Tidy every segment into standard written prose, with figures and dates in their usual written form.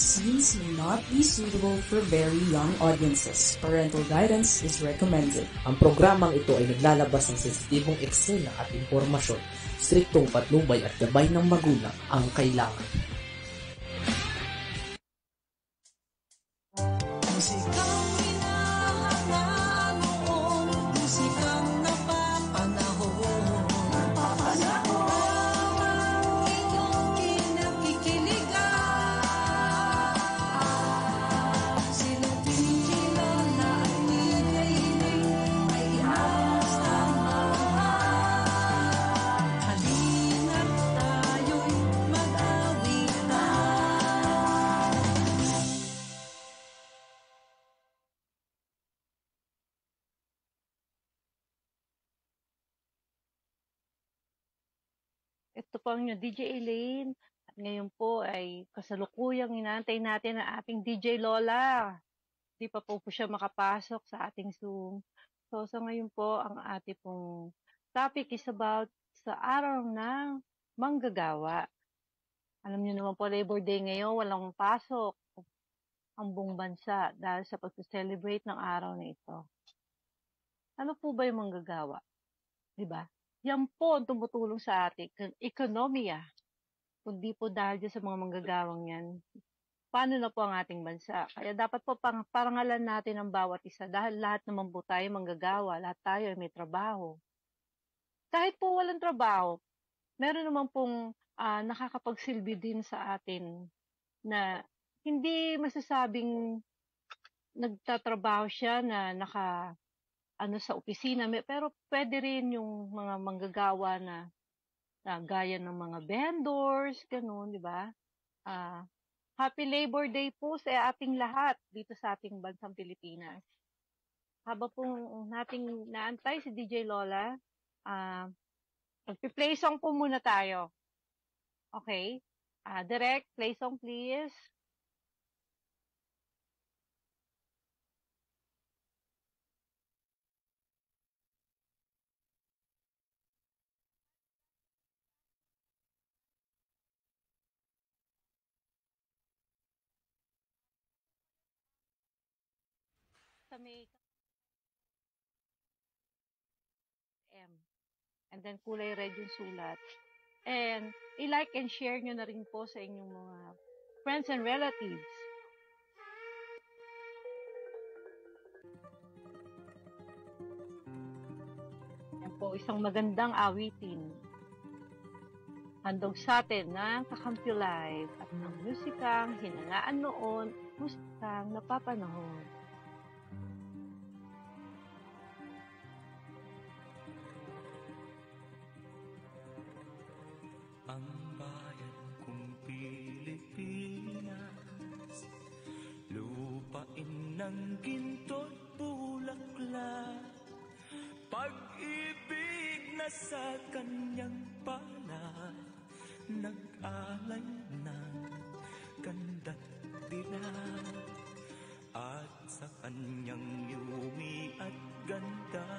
Scenes may not be suitable for very young audiences. Parental guidance is recommended. Ang programang ito ay naglalabas ng sensitibong eksena at impormasyon. Striktong patnubay at gabay ng magulang ang kailangan. Ito po ang inyong DJ Elaine. At ngayon po ay kasalukuyang inaantay natin ang ating DJ Lola. Di pa po siya makapasok sa ating Zoom. So sa ngayon po, ang ating pong topic is about sa araw ng manggagawa. Alam niyo naman po, Labor Day ngayon, walang pasok ang buong bansa dahil sa pag-celebrate ng araw na ito. Ano po ba yung manggagawa? Di ba? Yan po ang tumutulong sa ating ekonomiya. Kundi po dahil sa mga manggagawang yan, paano na po ang ating bansa? Kaya dapat po parangalan natin ang bawat isa dahil lahat naman po tayo manggagawa, lahat tayo ay may trabaho. Kahit po walang trabaho, meron naman pong nakakapagsilbi din sa atin na hindi masasabing nagtatrabaho siya na sa opisina, pero pwede rin yung mga manggagawa na gaya ng mga vendors, ganun, di ba? Happy Labor Day po sa ating lahat dito sa ating bansang Pilipinas. Habang po nating naantay si DJ Lola, magpi-play song po muna tayo. Okay? Direct, play song please. Sa may M. And then kulay red yung sulat. And i-like and share nyo na rin po sa inyong mga friends and relatives. Yan po, isang magandang awitin. Handog sa atin ng Kakampi Live at ng musikang hinangaan noon, musikang napapanahon. Ang bayan kong Pilipinas, lupain ng ginto't bulaklak, pag-ibig na sa kanyang palad, nag-alay ng ganda't dilag, at sa kanyang yumi at ganda,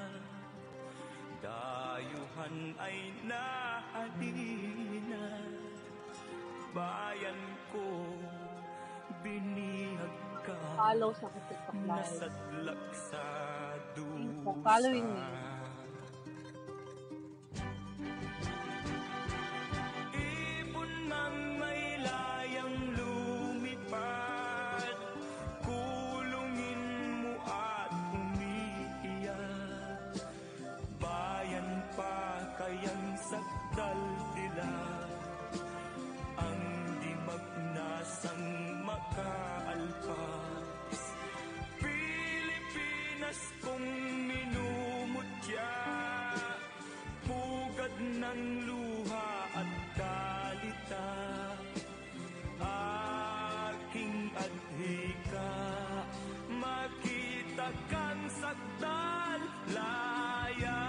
dayuhan ay nahalina. Bayan ko, binihag ka, Follow sa TikTok Live. nasadlak sa dusa. Following me. Ibon mang may layang lumipad, kulungin mo at umiiyak. Bayan pa kayang sakdal dilag, ang di magnasang makaalpas. Pilipinas kong minumutya, pugad ng luha at kalita, aking adhika, makita kang sakdal laya.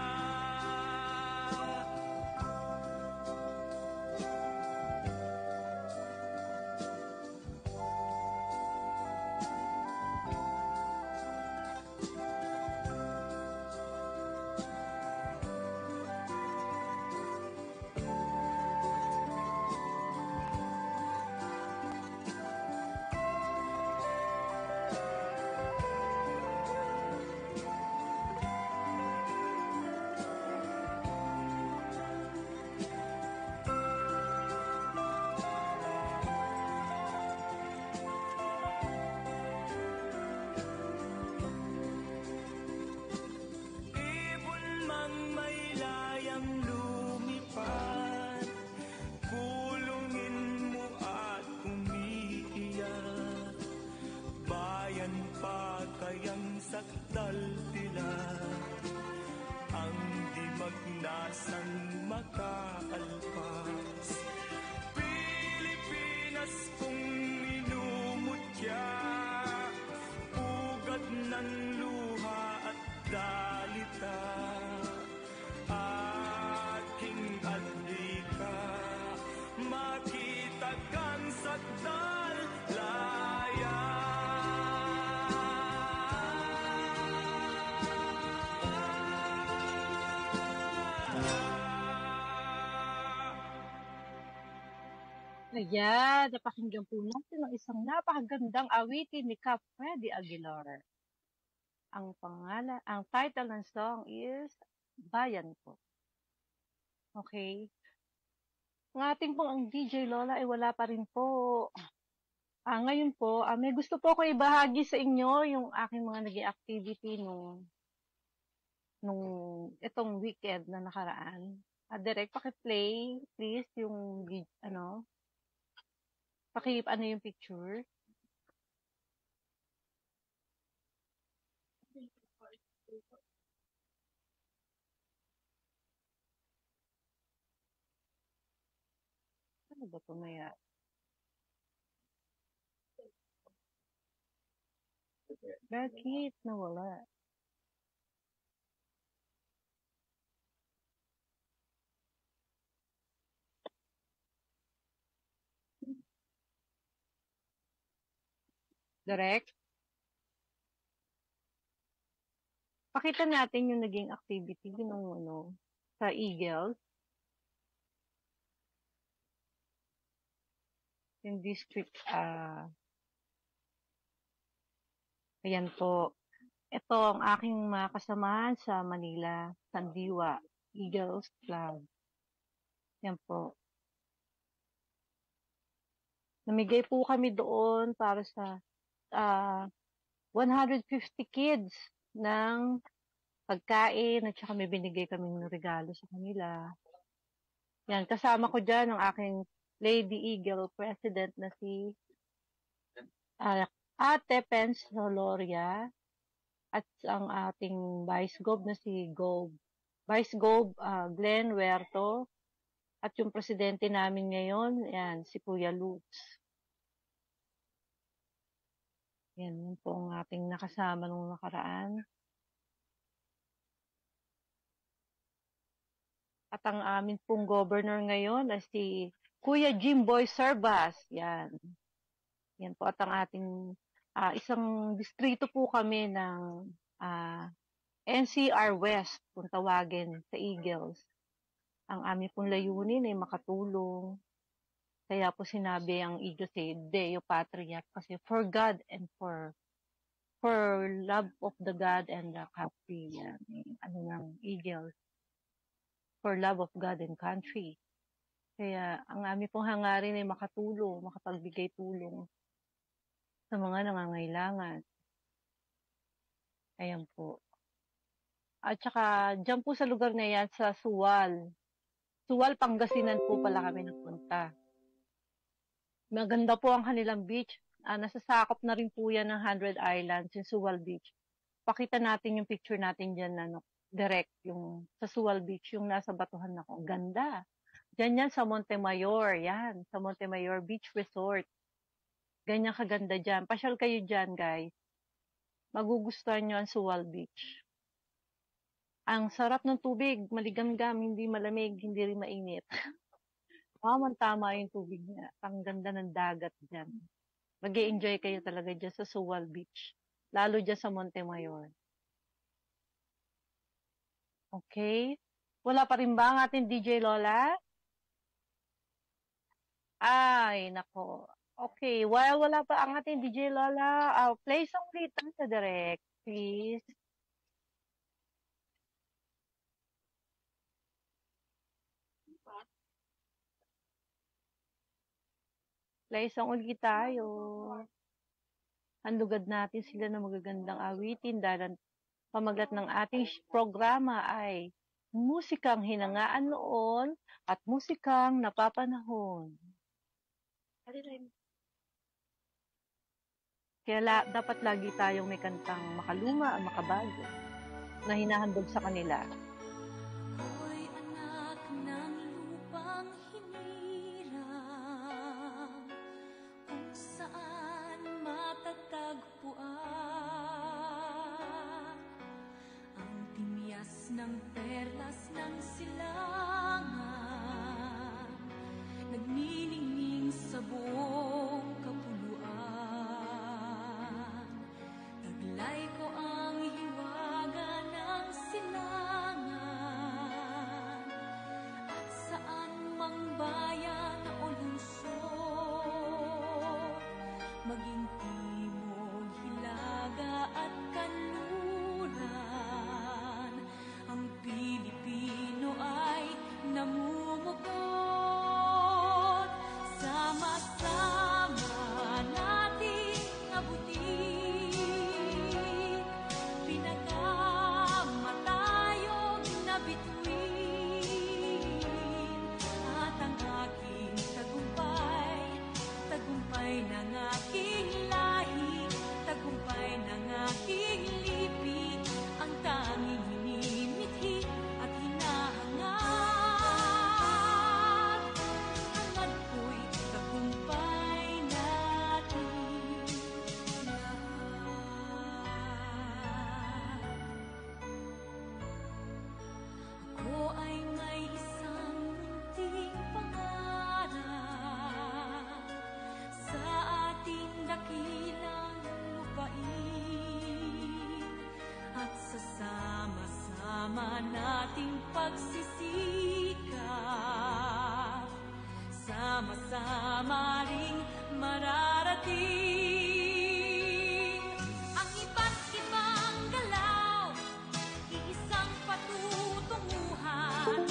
sakdal tila, ang di magnasang makaalpas. Pilipinas kong minumutya, ugat ng luha at dalita, aking adlika, makita kang sakdal laya. Ayan, napakinggan po natin ang isang napakagandang awitin ni Cap Freddy Aguilar. Ang title ng song is Bayan Ko. Okay. Ang ating pong ang DJ Lola ay wala pa rin po. Ngayon po, may gusto po ko ibahagi sa inyo yung aking mga naging activity nung itong weekend na nakaraan. Direct, paki-play, please, yung, yung picture. Ano ba ito maya? Bakit nawala? Direct. Pakita natin yung naging activity nung sa Eagles. Yung district, ayan po. Ito ang aking mga kasamahan sa Manila, Sandiwa, Eagles Club. Yan po. Namigay po kami doon para sa 150 kids ng pagkain at saka may binigay kaming regalo sa kanila. Yan, kasama ko dyan ang aking Lady Eagle President na si Ate Pence Soloria at ang ating Vice Gov na si Vice Gov Glenn Huerto at yung presidente namin ngayon, yan, si Kuya Lutz. Yan, yun po ang ating nakasama nung nakaraan. At ang amin pong governor ngayon ay si Kuya Jimboy Servas. Yan. Yan po at ang ating isang distrito po kami ng NCR West kung tawagin sa Eagles. Ang amin pong layunin ay makatulong. Kaya po sinabi ang Eagles ay Deo Patria kasi for God and for love of the God and the country. Yan. Ano ng Eagles. For love of God and country. Kaya ang amin pong hangarin ay makatulong, makapagbigay tulong sa mga nangangailangan. Ayan po. At saka, dyan po sa lugar na yan, sa Suwal. Suwal, Pangasinan po pala kami nagpunta. Maganda po ang kanilang beach. Nasasakop na rin po yan ng 100 Islands, yung Suwal Beach. Pakita natin yung picture natin dyan na direct, yung sa Suwal Beach, yung nasa batuhan ako. Ganda. Dyan yan sa Montemayor. Yan, sa Montemayor Beach Resort. Ganyan kaganda dyan. Pasyal kayo dyan, guys. Magugustuhan nyo ang Suwal Beach. Ang sarap ng tubig, maligamgam, hindi malamig, hindi rin mainit. Tama yung tubig niya. Ang ganda ng dagat dyan. Mag-i-enjoy kayo talaga dyan sa Suwal Beach. Lalo dyan sa Montemayor. Okay? Wala pa rin ba ang ating DJ Lola? Ay, nako. Okay, wala pa ang ating DJ Lola. Play song dito sa direct, please. Play song ulit tayo. Handugad natin sila ng magagandang awitin dahil pamagat ng ating programa ay musikang hinangaan noon at musikang napapanahon. Kaya dapat lagi tayong may kantang makaluma at makabago na hinahandog sa kanila. Ako'y anak ng lupang hinirang, kung saan matatagpuan ang timyas ng perlas ng silangan, nagniningning sa buong kapuluan. Taglay ko ang hiwaga ng silangan, at saan mang bayan o lungsod, maging timog, hilaga at kanluran, ang Pilipino ay namumukod. Sama-sama nating abutin, pinagkamatayog na bituin, at ang aking tagumpay, tagumpay ng aking lahi, tagumpay ng aking lipi, ang tanging hinimithi at hinahangad. Hangad ko'y tagumpay natin lahat. Ako ay may isang munting pangarap sa ating dakilang lupain, at sa sama-sama nating pagsisikap, sama-sama ring mararating ang iba't ibang galaw, iisang patutunguhan.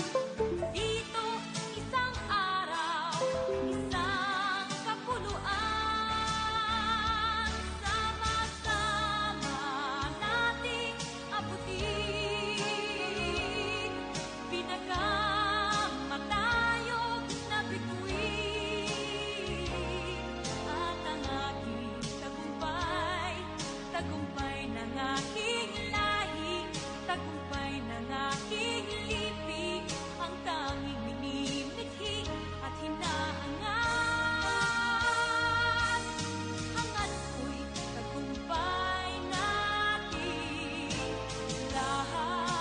Dito, isang araw, isang kapuluan. Sama-sama nating abutin, pinagkamatayog na bituin, at ang aking tagumpay, tagumpay ng aking lahi, tagumpay ng aking lipi, ang tanging minimithi at hinahangad. Hangad ko'y tagumpay natin lahat.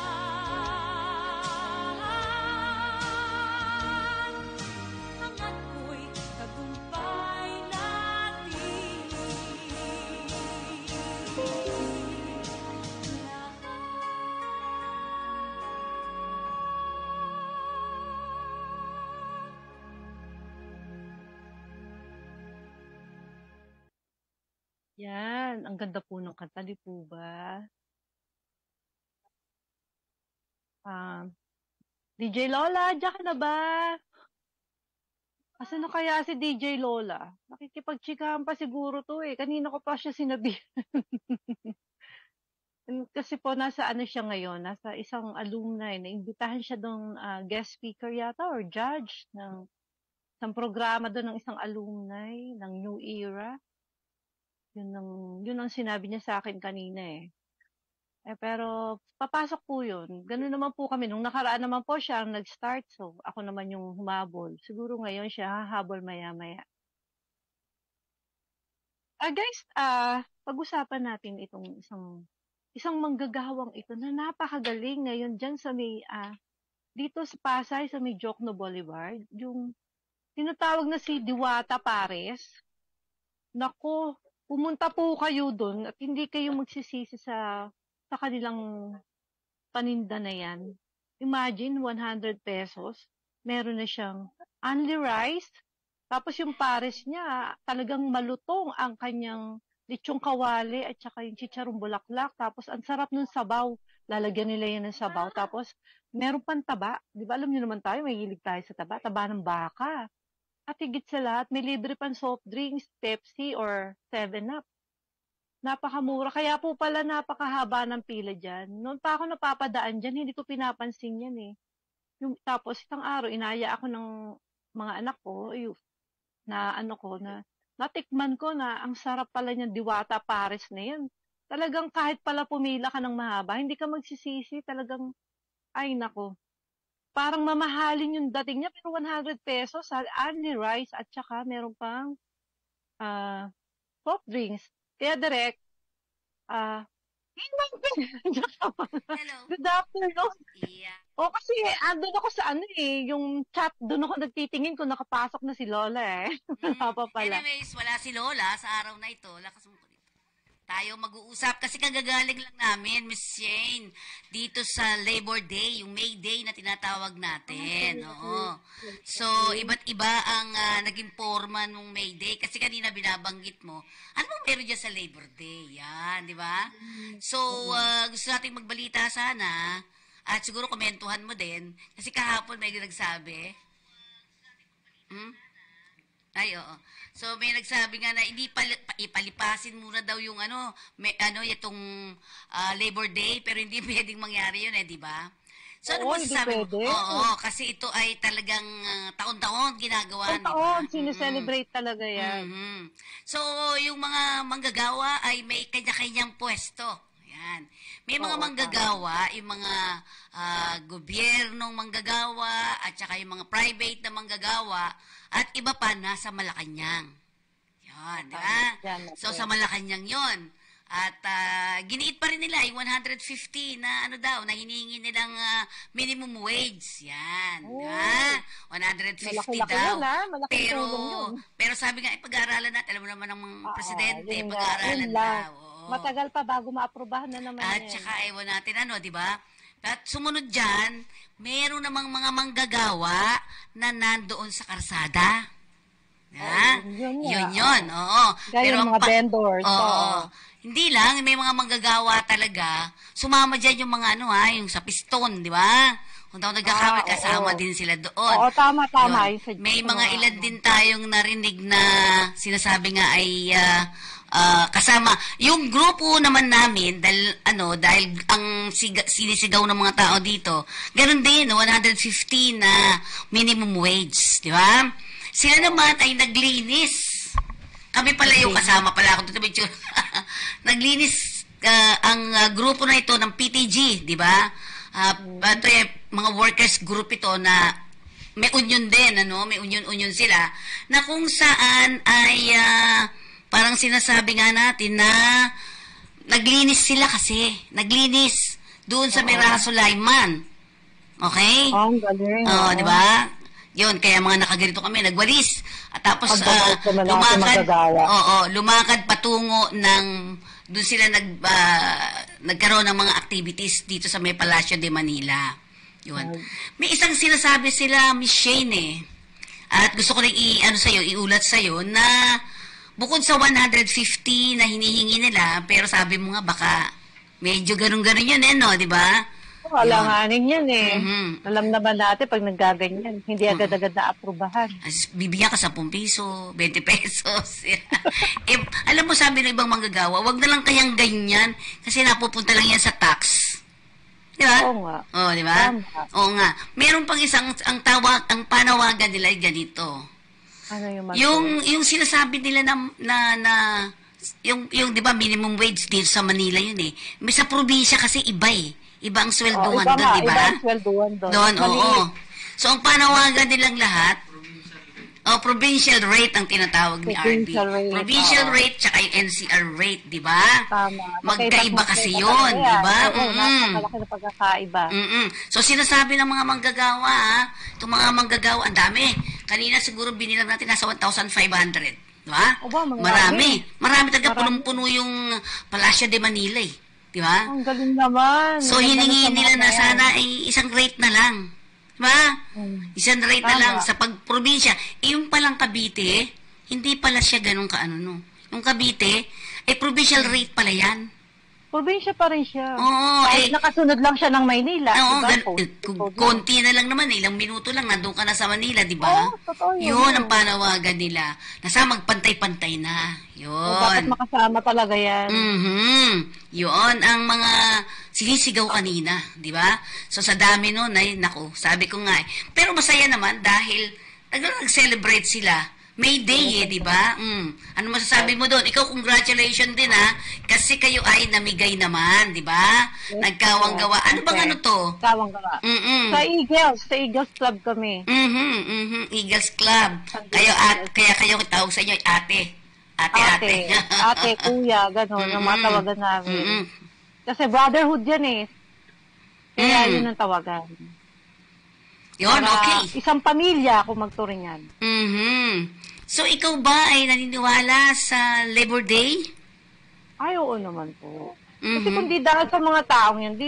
Hangad ko'y tagumpay natin lahat. Yan, ang ganda po ng kanta, di po ba? DJ Lola, diyan ka na ba? Asan na kaya si DJ Lola? Nakikipagtsikahan pa siguro to eh. Kanina ko pa siya sinabi. Kasi po nasa ano siya ngayon, nasa isang alumni, naimbitahan siya ng guest speaker yata or judge ng isang programa doon ng isang alumni ng New Era. Yun ang sinabi niya sa akin kanina eh. Pero papasok po yun. Ganun naman po kami. Nung nakaraan naman po siya ang nag-start. So, ako naman yung humabol. Siguro ngayon siya hahabol maya-maya. Guys, pag-usapan natin itong isang manggagawang ito na napakagaling ngayon dyan sa may, dito sa Pasay, sa may Jokno Boulevard. Yung tinatawag na si Diwata Pares. Nako, pumunta po kayo doon at hindi kayo magsisisi sa kanilang paninda na yan. Imagine, 100 pesos. Meron na siyang only rice. Tapos yung pares niya, talagang malutong ang kanyang lechong kawali at saka yung chicharong bulaklak. Tapos ang sarap ng sabaw. Lalagyan nila yan ng sabaw. Tapos meron pang taba. Di ba alam niyo naman tayo, may hilig tayo sa taba. Taba ng baka. At higit sa lahat, may libre pang soft drinks, Pepsi or 7-Up. Napakamura. Kaya po pala napakahaba ng pila dyan. Noon pa ako napapadaan dyan, hindi ko pinapansin yan eh. Tapos isang araw, inaya ako ng mga anak ko, na natikman ko na ang sarap pala niyang Diwata Pares na yun. Talagang kahit pala pumila ka ng mahaba, hindi ka magsisisi. Talagang, ay nako. Parang mamahalin yung dating niya, pero 100 pesos, only rice, at saka meron pang soft drinks. Kaya direct, Hello. good afternoon. Yeah. O kasi andun ako sa yung chat, doon ako nagtitingin kung nakapasok na si Lola eh. Wala pa pala. Anyways, wala si Lola sa araw na ito. Lakas mo ko dito. Tayo mag-uusap kasi kagagaling lang namin, Miss Shane, dito sa Labor Day, yung May Day na tinatawag natin. Oo. So, iba't iba ang naging forma nung May Day kasi kanina binabanggit mo. Ano bang meron dyan sa Labor Day? Yan, di ba? So, gusto nating magbalita sana at siguro komentuhan mo din kasi kahapon may nagsabi. Ay, oo. So, may nagsabi nga na hindi ipalipasin muna daw yung itong Labor Day, pero hindi pwedeng mangyari yun di ba? So, ano Oo, mo hindi sasabi mo? pwede. Oo, kasi ito ay talagang taon-taon ginagawa, di ba? Taon, sineselebrate talaga yan. Mhm. So, yung mga manggagawa ay may kanya-kanyang pwesto. Yan. May mga manggagawa, yung mga gobyernong manggagawa, at saka yung mga private na manggagawa, at iba pa nasa Malacanang. Yan, di ba? So, sa Malacanang yon. At giniit pa rin nila yung 150 na na hinihingi nilang minimum wage. Yan. Di ba? 150 Malaki-laki daw. yun, malaking tulong yun. Pero sabi nga, pag-aaralan natin, alam mo naman ng mga presidente, yun nga, pag-aaralan yun lang. daw. Oo. Matagal pa bago maaprubahan na naman At yan. saka ewan natin di ba? At sumunod dyan, meron namang mga manggagawa na nandoon sa karsada. Yun. Oo. Gaya yung mga vendors. Oo. Hindi lang, may mga manggagawa talaga. Sumama dyan yung mga yung sa piston, di ba? Kung daw nagkakamay, kasama din sila doon. Oo, tama. Yun. May mga ilan din tayong narinig na sinasabi nga ay kasama. Yung grupo naman namin, dahil ang sinisigaw ng mga tao dito, ganun din, 150 na minimum wage, di ba? Sila naman ay naglinis. Kami pala yung kasama pala ako dito. Naglinis ang grupo na ito ng PTG, di ba? Ito mga workers group ito na may union din, may union sila, na kung saan ay parang sinasabi nga natin na naglinis sila kasi. Naglinis doon sa Miraha Sulaiman. Okay? Ang galing. Di ba? Yun, kaya mga nakaganito kami, nagwalis. At tapos, lumakad patungo ng, doon sila nagkaroon ng mga activities dito sa may Palacio de Manila. Yun. May isang sinasabi sila, Miss Shane at gusto ko rin iulat sa'yo na bukod sa 150 na hinihingi nila, pero sabi mo nga baka medyo ganun-ganun yun di ba? Alanganin yan Mhm. Alam naman natin pag naggaganyan, hindi agad-agad na aprubahan. Bibigyan ka 10 piso, 20 pesos. Alam mo, sabi ng ibang manggagawa, wag na lang kayang ganyan kasi napupunta lang yan sa tax. Di ba? Oo nga. Di ba? Tama. Oo nga. Meron pang isang, ang panawagan nila ay ganito. Ano Yung sinasabi nila na yung di ba minimum wage dito sa Manila yun May sa probinsya kasi iba Iba ang swelduhan doon, di ba? Iba ang swelduhan doon. Doon, oo. So, ang panawagan nilang lahat, provincial rate ang tinatawag ni RB. Provincial rate, tsaka yung NCR rate, di ba? Tama. Magkaiba kasi yun, di ba? Napakalaki na pagkakaiba. So, sinasabi ng mga manggagawa, itong mga manggagawa, ang dami. Kanina siguro binilang natin nasa 1,500. Di ba? Marami. Marami talaga, punong-puno yung Palacio de Manila Di ba? Ang galing naman. So, hiningi nila na sana ay isang rate na lang. Di ba? Isang rate na lang sa pagprobinsya. Yung palang Cavite, hindi pala siya ganun Yung Cavite, provincial rate pala yan. Probinsya pa rin siya. Oo. Kahit nakasunod lang siya ng Maynila. Oo, konti na lang naman, ilang minuto lang, nandun ka na sa Manila, di ba? Oo, totoo yun. Yun ang panawagan nila. Nasa magpantay-pantay na. Yun. Dapat makasama talaga yan. Yun ang mga sinisigaw kanina, di ba? So sa dami nun, sabi ko nga Pero masaya naman dahil nag-celebrate sila. May Day di ba? Ano masasabi mo doon? Ikaw, congratulations din kasi kayo ay namigay naman, di ba? Nagkawang-gawa. Ano bang ano to? Kawang gawa. Sa Eagles Club kami. Eagles Club. Kaya kayo tawag sa inyo, ate. Ate, kuya, gano'n, yung mga tawagan namin. Kasi brotherhood yan eh. Kaya yun ang tawagan. Yun, Para okay. isang pamilya kung magturing yan. So, ikaw ba ay naniniwala sa Labor Day? Ay, oo naman po. Kasi kung di dahil sa mga taong yan,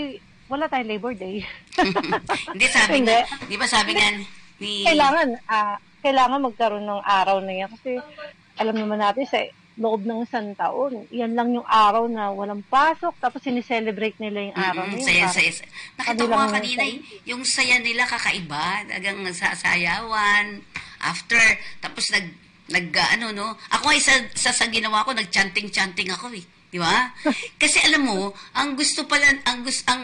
wala tayong Labor Day. Hindi, di ba sabi nga ni... Kailangan magkaroon ng araw na yan. Kasi alam naman natin sa loob ng isang taon, yan lang yung araw na walang pasok, tapos sineselebrate nila yung araw na yun. Saya. Nakita ko nga kanina, yung saya nila kakaiba, hanggang nagsasayawan, after, tapos ako ay sa ginawa ko, nag-chanting ako eh. Di ba? Kasi alam mo, ang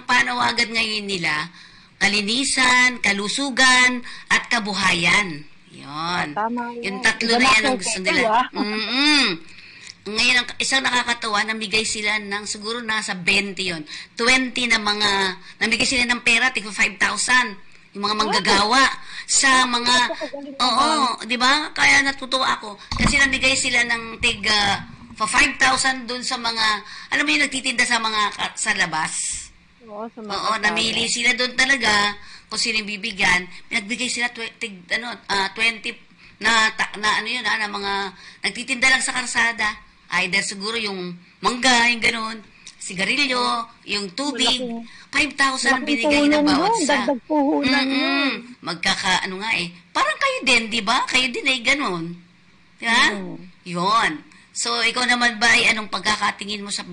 panawagan ngayon nila, kalinisan, kalusugan, at kabuhayan. Yun. Tama. Yung tatlo na yan ang gusto nila. Ngayon, isang nakakatawa, namigay sila ng siguro nasa 20 yun. 20 na namigay sila ng pera, tigpa 5,000. Yung mga manggagawa sa mga, di ba? Kaya natutuwa ako. Kasi namigay sila ng for 5,000 dun sa mga, alam mo yung nagtitinda sa labas? Oo, namili sila dun talaga kung sino yung bibigyan. Nagbigay sila 20 na mga nagtitinda lang sa karsada. Either siguro yung mangga, yung gano'n, sigarilyo, yung tubig, 5,000 binigay na bawat isa. Dagdag puhunan yun. Parang kayo din, di ba? Kayo din ay gano'n. Diba? Yun. So, ikaw naman ba ay anong pagkakatingin mo sa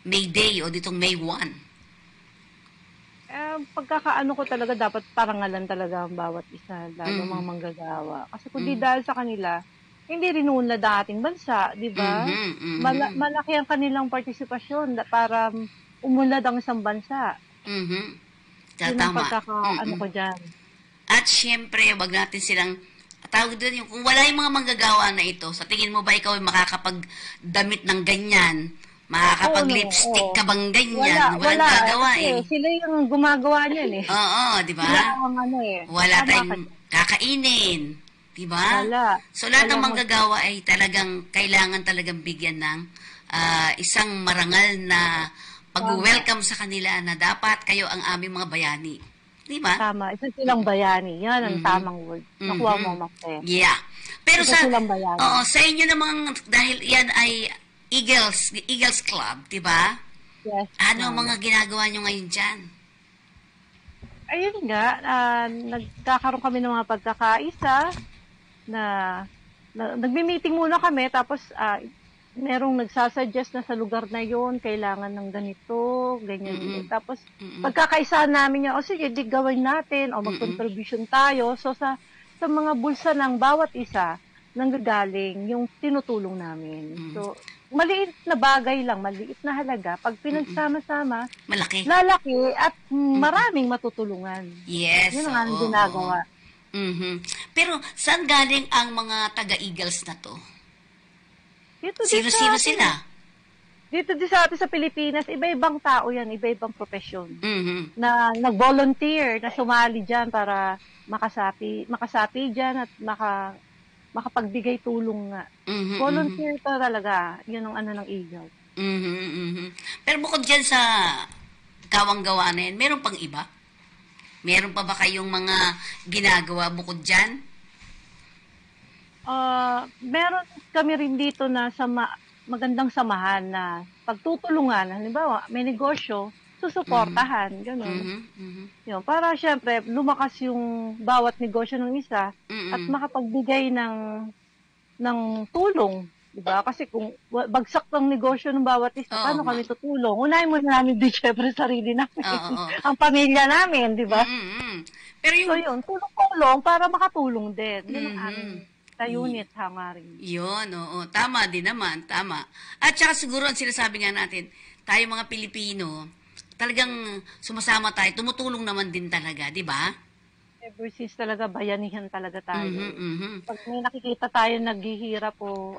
May Day o ditong May 1? Pagkakaano ko talaga, dapat parangalan talaga ang bawat isa, lalo mga manggagawa. Kasi kung di dahil sa kanila, hindi rin unlad ang ating bansa, di ba? Malaki ang kanilang partisipasyon para umunlad ang isang bansa. Yun ang pagkakaano ko dyan. At syempre, wag natin silang tawag doon kung wala yung mga manggagawa na ito, sa tingin mo ba ikaw ay makakapagdamit ng ganyan? Makakapag-lipstick ka bang ganyan? Walang gagawa eh. Sila yung gumagawa niyan eh. Oo, di ba? Wala tayong kakainin. Di ba? Wala. So, lahat ng manggagawa ay kailangan talagang bigyan ng isang marangal na pag-welcome sa kanila na dapat kayo ang aming mga bayani. Di ba? Tama. Isa silang bayani. Yan ang tamang word. Nakuha mo, Makte. Yeah. Pero isa silang bayani. Sa inyo namang, dahil yan ay Eagles Club, di ba? Yes. Ano ang mga ginagawa nyo ngayon dyan? Ayun nga, nagkakaroon kami ng mga pagkakaisa na nagmi-meeting muna kami, tapos merong nagsasuggest na sa lugar na yon kailangan ng ganito, ganyan. Tapos pagkakaisa namin o sige, di gawin natin, o mag-contribution tayo. So sa mga bulsa ng bawat isa, nanggagaling yung tinutulong namin. So, maliit na bagay lang, maliit na halaga. Pag pinagsama-sama, lalaki at maraming matutulungan. Yes. Yun ang ginagawa. Pero saan galing ang mga taga-Eagles na to? Sino-sino sila? Dito sa atin sa Pilipinas, iba-ibang tao yan, iba-ibang profesyon. Na nag-volunteer, na sumali dyan para makasapi dyan at makapagbigay tulong nga. Volunteer to talaga. Yun ang ano ng Eagles. Pero bukod dyan sa kawang-gawa na yan, meron pang iba? Meron pa ba kayong mga ginagawa bukod dyan? Meron kami rin dito na magandang samahan na pagtutulungan. Halimbawa, may negosyo, susuportahan. Ganun. Yun, para syempre, lumakas yung bawat negosyo ng isa at makapagbigay ng tulong. Diba? Kasi kung bagsak ng negosyo ng bawat isa, paano kami tutulong? Unahin muna namin din syempre sarili namin. Ang pamilya namin, di ba? Pero yung... So yun, tulong-tulong para makatulong din. Yun ang aming unit hangarin. Yun, oo. Tama din naman, tama. At saka siguro ang sinasabi nga natin, tayo mga Pilipino, talagang sumasama tayo, tumutulong naman din talaga, di ba? ever since talaga, bayanihan talaga tayo. Mhm, mhm. Pag may nakikita tayo naghihirap o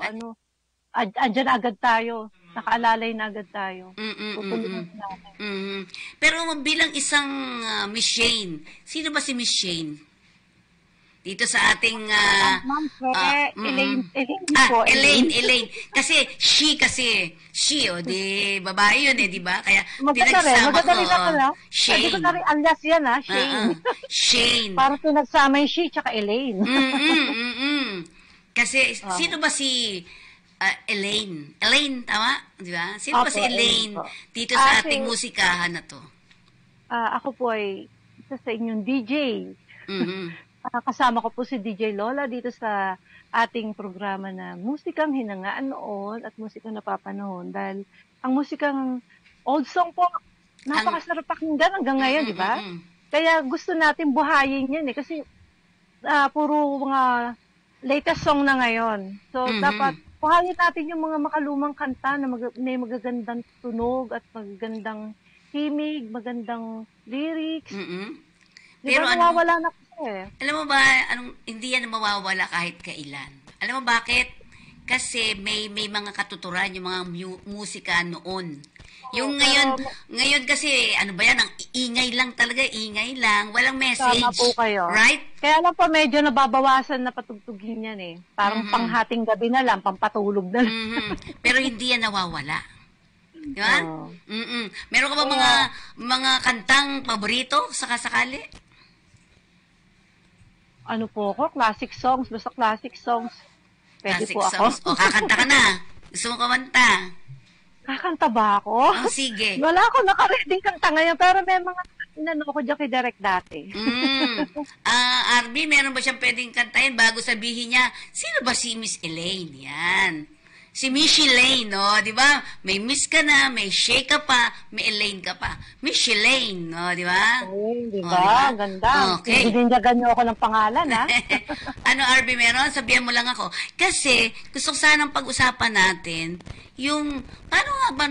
andyan agad tayo. Nakaalalay na agad tayo. Mm, mm, Tutulungan mm. natin. Mhm. Pero bilang isang Miss Shane, sino ba si Miss Shane? Dito sa ating Ma'am, Elaine po. Elaine. Kasi, di, babae yun di ba? Kaya, Maganda rin ako na. Shane. Hindi ko na rin alias yan, Shane. Shane. Para pinagsama yung she tsaka Elaine. Kasi, sino ba si Elaine? Elaine, tama? Di ba? Sino ba si Elaine dito sa ating musikahan na to? Ako po ay isa sa inyong DJ. Mhm. Kasama ko po si DJ Lola dito sa ating programa na musikang hinangaan noon at musikang napapanahon. Dahil ang musikang old song po, napakasarap pakinggan hanggang ngayon, di ba? Kaya gusto natin buhayin yan kasi puro mga latest song na ngayon. So, dapat buhayin natin yung mga makalumang kanta na may magagandang tunog at magagandang himig, magandang lyrics. Pero nawawala na kasi Alam mo ba, hindi yan mawawala kahit kailan. Alam mo bakit? Kasi may mga katuturan yung mga musika noon. Yung ngayon kasi, ano ba yan, ang ingay lang talaga, walang message. Tama po kayo. Right? Kaya lang po medyo nababawasan na patugtugin yan Parang panghating gabi na lang, pampatulog na lang. Pero hindi yan nawawala. Di ba? Meron ka ba mga kantang paborito sakasakali? Ano po ako? Classic songs. Basta classic songs. Pwede Classic po ako. songs. O, kakanta ka na. Gusto mo kumanta? Kakanta ba ako? O, sige. Wala ako nakareading kanta ngayon, pero may mga inano ko dyan kay Derek dati. RB, meron ba siyang pwedeng kantahin bago sabihin niya, sino ba si Miss Elaine? Yan. Si Miss Elaine, no? Di ba? May Miss ka na, may Shay ka pa, may Elaine ka pa. Miss Elaine, no? Di ba? Di O, ba? Ganda. Okay. Dinindagan niyo ako ng pangalan, ha? Ano, RB, meron? Sabihan mo lang ako. Kasi, gusto ko sanang pag-usapan natin yung, paano nga ba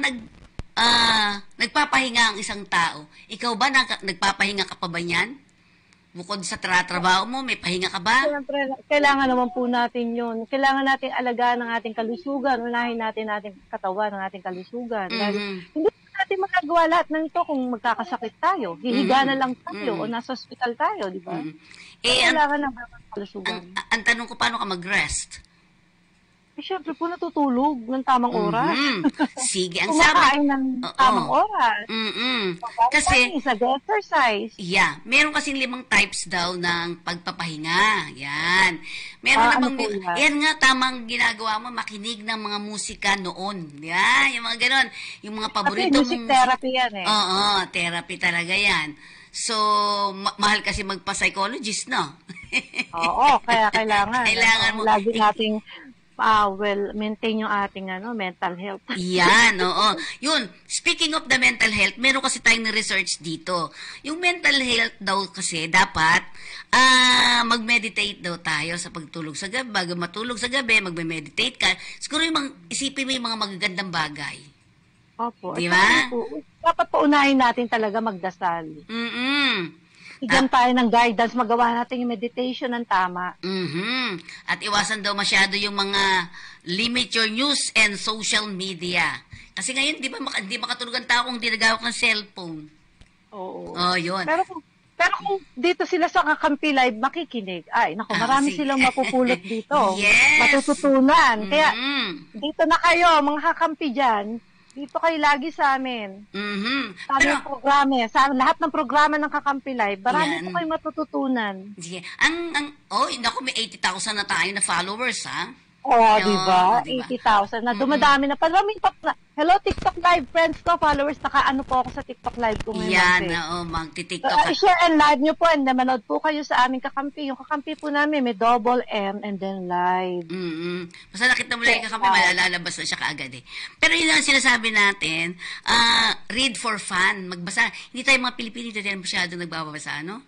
nagpapahinga ang isang tao? Ikaw ba, nagpapahinga ka pa ba niyan? Bukod sa trabaho mo, may pahinga ka ba? Siyempre, kailangan naman po natin yun. Kailangan natin alagaan ng ating kalusugan. Unahin natin ating katawan, ng ating kalusugan. Dahil hindi natin magagawa lahat ng ito kung magkakasakit tayo. Hihiga na lang tayo o nasa hospital tayo, di ba? Kailangan ng kalusugan. Ang tanong ko, paano ka mag-rest? Siyempre po natutulog ng tamang oras. Sige, ang kumakain ng tamang oras. Kasi, exercise. Yeah, meron kasing 5 types daw ng pagpapahinga. Yan. Meron yan nga, tamang ginagawa mo, makinig ng mga musika noon. Yan, yung mga ganon. Yung mga paborito mong music therapy yan Oo, therapy talaga yan. So, mahal kasi magpa-psychologist, no? Oo, kaya kailangan. Kailangan mo. Lagi nating maintain yung ating mental health. Yan, oo. Yun, speaking of the mental health, meron kasi tayong research dito. Yung mental health daw kasi, dapat mag-meditate daw tayo sa pagtulog sa gabi. Bago matulog sa gabi, mag-meditate ka. Siguro isipin mo yung mga magagandang bagay. Opo. Di ba? Dapat paunahin natin talaga magdasal. Bigyan tayo ng guidance, magawa natin yung meditation ng tama. At iwasan daw masyado yung mga limit your news and social media. Kasi ngayon, di makatulog ang tao kung dinagawak ng cellphone. Oo. Oh, yun. Pero kung dito sila sa Kakampi Live makikinig, marami silang mapupulot dito. Yes. Matututunan. Kaya, dito na kayo, mga kakampi dyan, dito kayo lagi sa amin. Sa programa, sa lahat ng programa ng Kakampi Live, marami po kayo matututunan. Naku, may 80,000 na tayo na followers, ha? Diba? 80,000 na. Dumadami na. Hello, TikTok Live friends ko, followers. Naka-ano po ako sa TikTok Live ko ngayon. Yan, magti-TikTok. I-share and live nyo po and manood po kayo sa aming Kakampi. Yung Kakampi po namin may double M and then live. Basta nakita mo lang yung Kakampi, malalabas na siya kaagad eh. Pero yun ang sinasabi natin, read for fun, magbasa. Hindi tayo mga Pilipino, hindi tayo masyadong nagbabasa, no?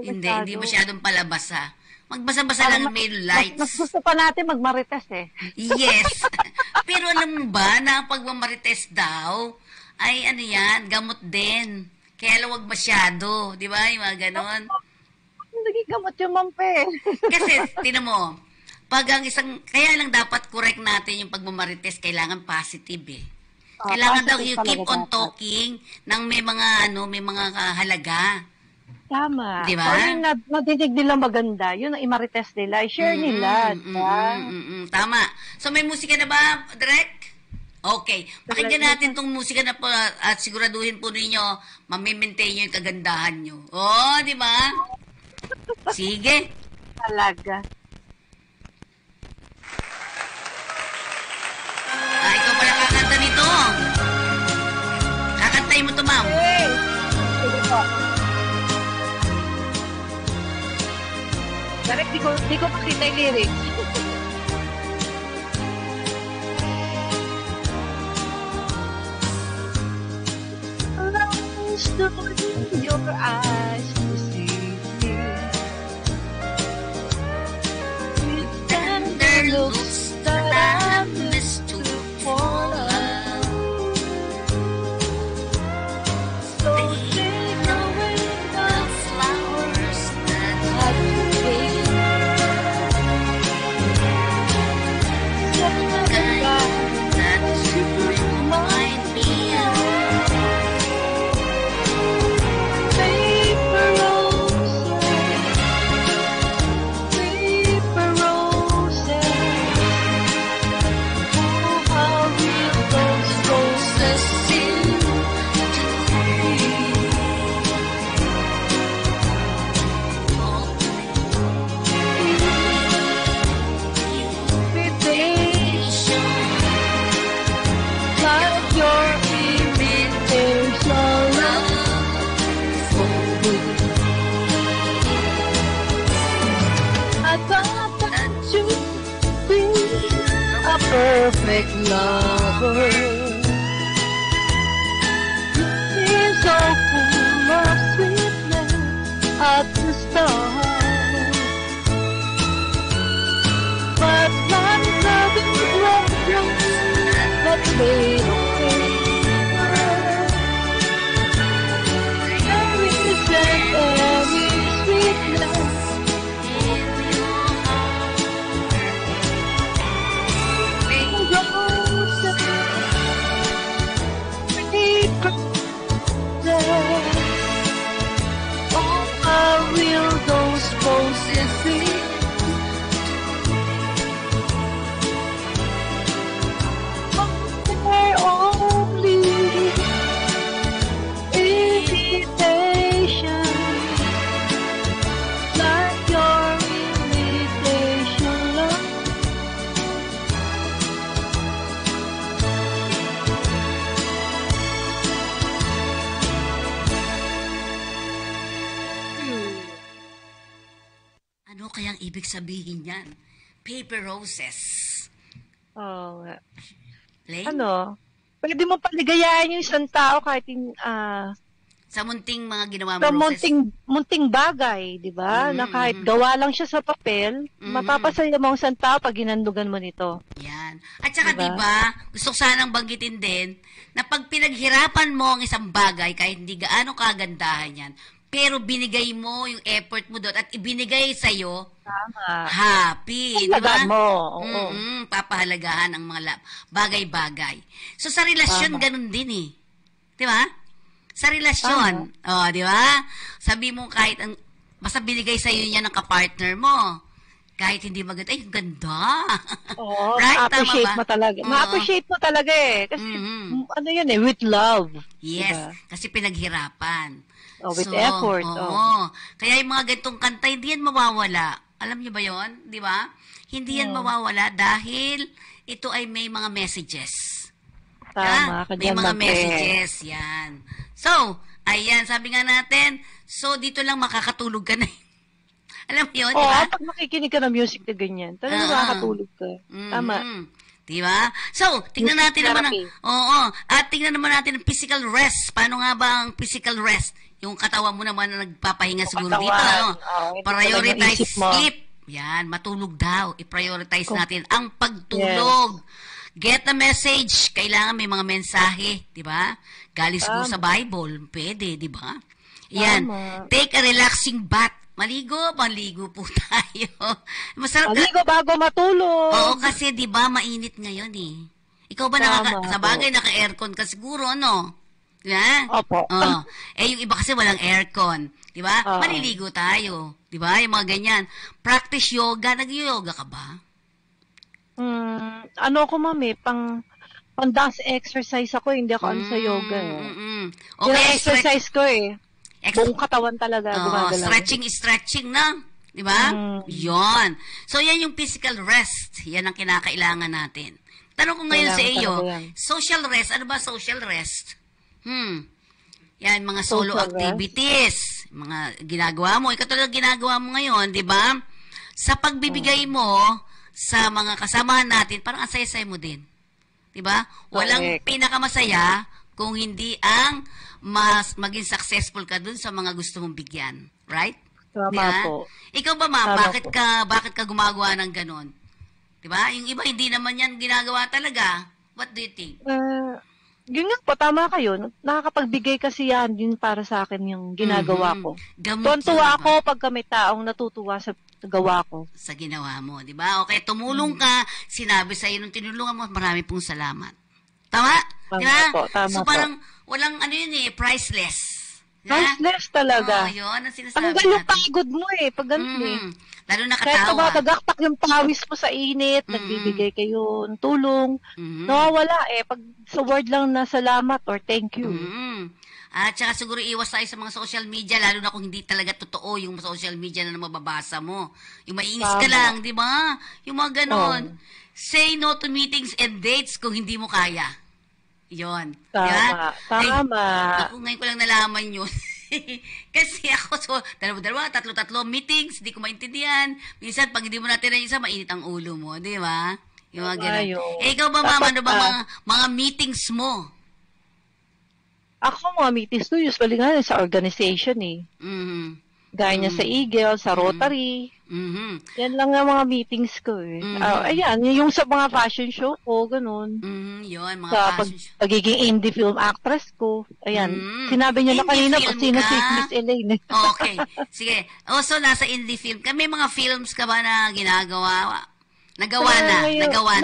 Hindi masyadong palabasa. Magbasa-basa lang may lights. Mas gusto pa natin magmarites Yes. Pero alam mo ba na ang pagmamarites daw ay gamot din. Kaya lang wag masyado. Di ba? Yung mga ganon. Naging gamot yung mampel. Kasi, tinan mo, pag ang kaya lang dapat correct natin yung pagmamarites, kailangan positive eh. Kailangan daw Positive you keep talaga on dapat. talking ng may mga halaga. Tama. Di ba? Or yung nadidig nila maganda, yun ang imarites nila, i-share nila. Diba? Tama. So, may musika na ba, Direk? Okay. Pakinggan natin tong musika na po at siguraduhin po ninyo, mamimaintain nyo yung kagandahan nyo. Oh, di ba? Sige. Talaga. Ikaw pala kakanta nito. Kakantayin mo to, ma'am. Hey! Sige po. Direct, di ko makita yung lyrics. Lost in your eyes to see me. With tender looks that I miss to fall love. So take away the flowers that I gave. That you remind me of. Paper roses, paper roses. Oh, how real those roses seem to be. Invitation, like your imitation love for me. I thought that you'd be a perfect lover. You're so full of sweetness at the start, but one loving rose that made a there is every sweetness roses, paper roses. Oh, how real those roses seem. They're only imitation, like your imitation love. Ano kayang ibig sabihin yan? Paper roses. Oh, Plain? ano? Pwede mo paligayahin yung isang tao kahit Sa munting mga ginawa mo sa roses. munting bagay, di ba? Na kahit gawa lang siya sa papel, mapapasaya mo ang isang tao pag ginandugan mo nito. Yan. At saka Diba? diba, gusto ko sanang banggitin din na pag pinaghirapan mo ang isang bagay kahit hindi gaano kagandahan yan, pero binigay mo yung effort mo doon at ibinigay sa'yo, Tama. happy. Di ba? Halagaan mo. Oo. Papahalagahan ang mga bagay-bagay. So, sa relasyon, ganun din eh. Di ba? Sa relasyon. Oh, di ba? Sabi mo kahit basta binigay sa'yo niya ng kapartner mo. Kahit hindi maganda, ay, ang ganda. Oo, Right? ma-appreciate Tama ba? mo talaga. Oo. Ma-appreciate mo talaga eh. Kasi, ano yun eh, with love. Yes, Diba? kasi pinaghirapan. Oh, with effort. Oo. Kaya yung mga ganitong kanta, hindi yan mawawala. Alam niyo ba yon? Di ba? Hindi yan mawawala dahil ito ay may mga messages. Tama. May mga messages. Yan. So, ayan, sabi nga natin, so dito lang makakatulog ka na. Alam mo yun, di Oo, ba? pag makikinig ka ng music na ganyan, talagang makakatulog ka. Tama. Di ba? So, tingnan Music natin naman ang, therapy. oo, at tingnan naman natin ang physical rest. Paano nga ba ang physical rest? Yung katawan mo naman na nagpapahinga siguro katawan. dito, ano? Oo, ito Prioritize talagang isip mo. sleep. Yan, matulog daw. I-prioritize natin ang pagtulog. Get the message. Kailangan may mga mensahe, di ba? Galing siguro sa Bible. Pwede, di ba? Yan. Tama. Take a relaxing bath. Maligo po tayo. Masarap Maligo bago matulog. Oo, kasi 'di ba mainit ngayon eh. Ikaw ba Tama sa bagay naka-aircon ka siguro, no? 'Di ba? Opo. Oo. Yung iba kasi walang aircon, 'di ba? Oo. Maliligo tayo, 'di ba? Yung mga ganyan. Practice yoga, nag-yoga ka ba? Ano ako, mami, pang dance exercise ako, hindi ako ano sa yoga. Yung Okay, exercise ko buong katawan talaga gumagalaw. Stretching na. Di ba? Yon. So, yan yung physical rest. Yan ang kinakailangan natin. Tanong ko ngayon sa iyo, social rest, ano ba social rest? Yan, mga solo Social activities. Mga ginagawa mo. Ikaw talaga ginagawa mo ngayon, di ba? Sa pagbibigay mo sa mga kasamahan natin, parang ang saya-saya mo din. Di ba? Walang pinakamasaya kung hindi ang maging successful ka dun sa mga gusto mong bigyan. Right? Tama Diba? po. Ikaw ba, ma'am, Tama bakit ka gumagawa ng ganon? Diba? Yung iba, hindi naman yan ginagawa talaga. What do you think? Yun nga po, tama kayo. Nakakapagbigay kasi yan, yun para sa akin yung ginagawa ko. Gamot Tuwan-tuwa yun, ako pagka may taong natutuwa sa gawa ko. sa ginawa mo, di ba? Okay, tumulong ka, sinabi sa iyo nung tinulungan mo, marami pong salamat. Tama? Tama Di ba? po, tama so po. parang walang ano yun priceless. Di ba? Priceless talaga. Oo, yun ang sinasabi Tanggal yung natin. pagod mo pag ganun Lalo Kahit nakatawa. tagaktak yung pawis mo sa init, nagbibigay kayo ng tulong, nawawala pag sa word lang na salamat or thank you. At saka siguro iwas tayo sa mga social media, lalo na kung hindi talaga totoo yung social media na mababasa mo. Yung maiinis ka Tama. lang, di ba? Yung mga ganon. Say no to meetings and dates kung hindi mo kaya. Yon. Tama. Tama. Ako ngayon ko lang nalaman yun. Kasi ako, dalawa, tatlo meetings, di ko maintindihan. Minsan, pag hindi mo natin na isa, mainit ang ulo mo, di ba? Yung mga Tama ganon. yun. Ikaw ba, ma'am, Dapat, ano ba mga meetings mo? Ako mga meetings ko, usually nga sa organization Gaya niya sa Eagle, sa Rotary. Yan lang ang mga meetings ko ayan, yung sa mga fashion show ko, ganun. Yun, mga Sa fashion show. pagiging indie film actress ko. Ayan. Sinabi niyo na Indie kanina film kung sino ka? si Miss Elaine. Okay. Sige. So, nasa indie film ka. May mga films ka ba na ginagawa? Nagawa na.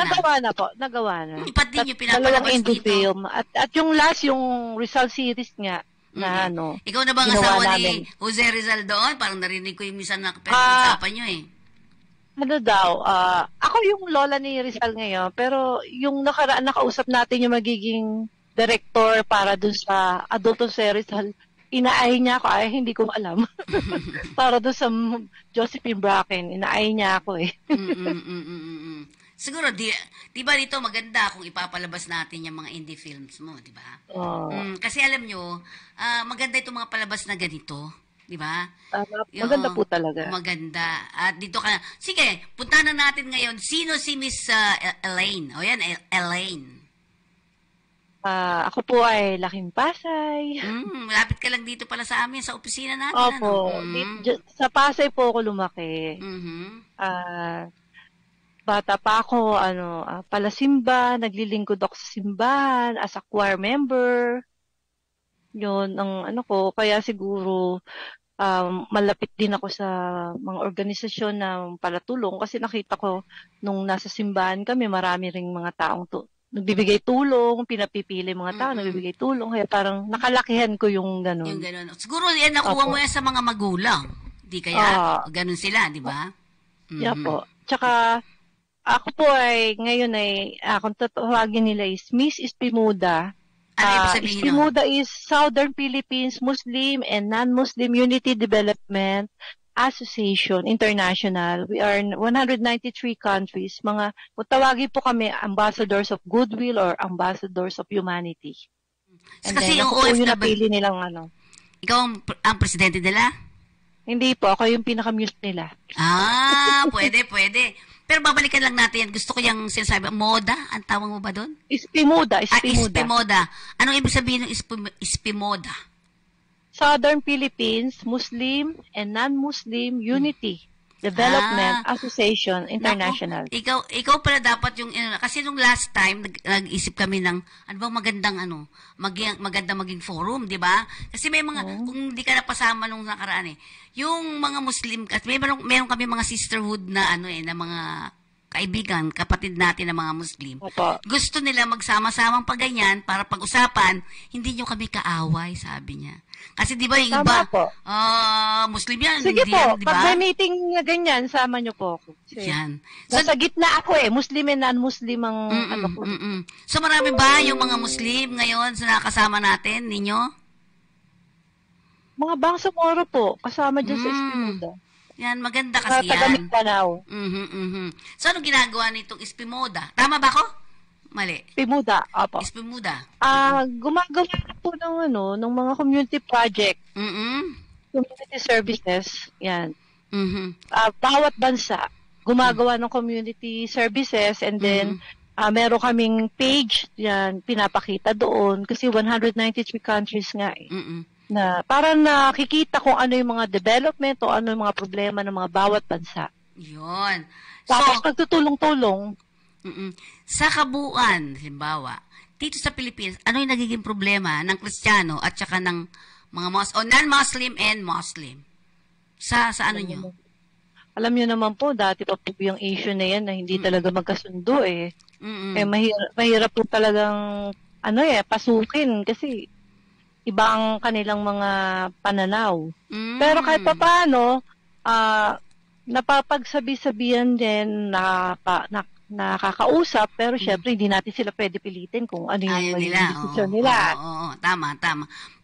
Nagawa na. Ipat din yung Dalawang pinapalabas indie dito. film. At yung last, yung Rizal series nga, na Ikaw na ba ang ginawa asawa namin. ni Jose Rizal doon? Parang narinig ko yung minsan na pinag-usapan nyo Ano daw, ako yung lola ni Rizal ngayon, pero yung nakausap natin yung magiging director para dun sa adulto si Rizal, inaay niya ako, hindi ko alam. Para dun sa Josephine Bracken, inaay niya ako Siguro, di ba dito maganda kung ipapalabas natin yung mga indie films mo, di ba? Kasi alam nyo, maganda itong mga palabas na ganito, di ba? Maganda po talaga. Maganda. At dito ka na. Sige, punta na natin ngayon. Sino si Miss Elaine? O yan, Elaine. Ako po ay laking Pasay. Malapit ka lang dito pala sa amin, sa opisina natin. Opo. Sa Pasay po ako lumaki. Bata pa ako, palasimba, naglilingkod ako sa simbahan, as a choir member. Yun, ang ko, kaya siguro, malapit din ako sa mga organisasyon na palatulong kasi nakita ko, nung nasa simbahan kami, marami ring mga taong nagbibigay tulong, pinapipili mga tao, nagbibigay tulong, kaya parang nakalakihan ko yung gano'n. Yung gano'n. Siguro yan, nakuha mo yan sa mga magulang. Di kaya, gano'n sila, di ba? Yeah po. Tsaka, ako po ngayon kung tatawagin nila is Miss Ispimuda. Ano ibig sabihin nun? Ispimuda is Southern Philippines Muslim and Non-Muslim Unity Development Association International. We are in 193 countries. Kung tawagin po kami ambassadors of goodwill or ambassadors of humanity. And Kasi then, yung ako po yung OFW, napili nilang ikaw ang presidente nila? Hindi po, ako yung pinaka-mute nila. Pwede. Pero babalikan lang natin yan. Gusto ko yung sinasabi, moda? Ang tawag mo ba doon? Ispimuda. Ispimoda. Anong ibig sabihin ng Ispimoda? Southern Philippines Muslim and Non-Muslim Unity. Development Association International. Naku, ikaw pala dapat yung, kasi nung last time, nag-isip kami ng, ano bang magandang, maging forum, di ba? Kasi may mga, kung di ka napasama nung nakaraan yung mga Muslim, at meron kami mga sisterhood na, na mga kaibigan, kapatid natin na mga Muslim. Opo. Gusto nila magsama-samang paganyan para pag-usapan, hindi nyo kami kaaway, sabi niya. Kasi di ba yung Tama iba, po. Muslim yan, Sige hindi po, yan, di ba? pag may meeting na ganyan, sama nyo po ako. Kasi Yan. nasa gitna ako Muslim and non-Muslim ang ano ko. So marami ba yung mga Muslim ngayon sa nakasama natin, ninyo? Mga Bangsamoro po, kasama dyan sa Espinosa. Yan, maganda Sa kasi taga yan. Mindanao. So, anong ginagawa nitong Espimoda? Tama ba ako? Mali. Pimuda, opo. Espimoda. Gumagawa na po ng mga community project, community services, yan. Bawat bansa, gumagawa ng community services and then, meron kaming page, yan, pinapakita doon, kasi 193 countries nga na para nakikita kung ano yung mga development o ano yung mga problema ng mga bawat bansa. Yun. Tapos nagtutulong-tulong. Sa kabuuan, halimbawa, dito sa Pilipinas, ano yung nagiging problema ng Kristiyano at saka ng mga non-Muslim and Muslim? Sa ano nyo? Alam nyo naman po, dati pa po yung issue na yan na hindi talaga magkasundo mahirap po talagang pasukin kasi iba ang kanilang mga pananaw. Pero kahit pa paano, napapagsabi-sabihan din nakakausap, pero syempre hindi natin sila pwede pilitin kung ano yung desisyon nila. Oo, tama.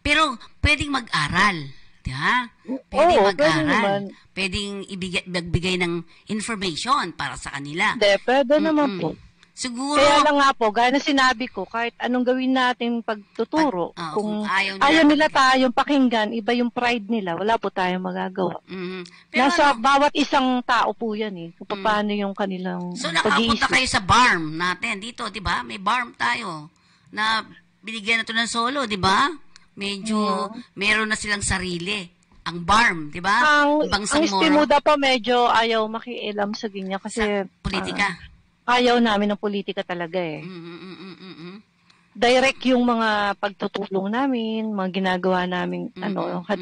Pero pwedeng mag-aral. Di ba? Pwedeng mag-aral. Pwedeng magbigay ng information para sa kanila. Pwede naman po. Siguro. Kaya lang nga po, gaya na sinabi ko, kahit anong gawin natin pagtuturo, kung ayaw nila tayong pakinggan, iba yung pride nila, wala po tayong magagawa. Pero nasa bawat isang tao po yan kung paano yung kanilang So nakapunta kayo sa BARM natin dito, di ba? May BARM tayo na binigyan na to ng solo, di ba? Medyo meron na silang sarili. Ang BARM, di ba? Ang Espimoda po medyo ayaw makialam sa ganyan kasi sa politika. Ayaw namin ng politika talaga Direct yung mga pagtutulong namin, mga ginagawa namin,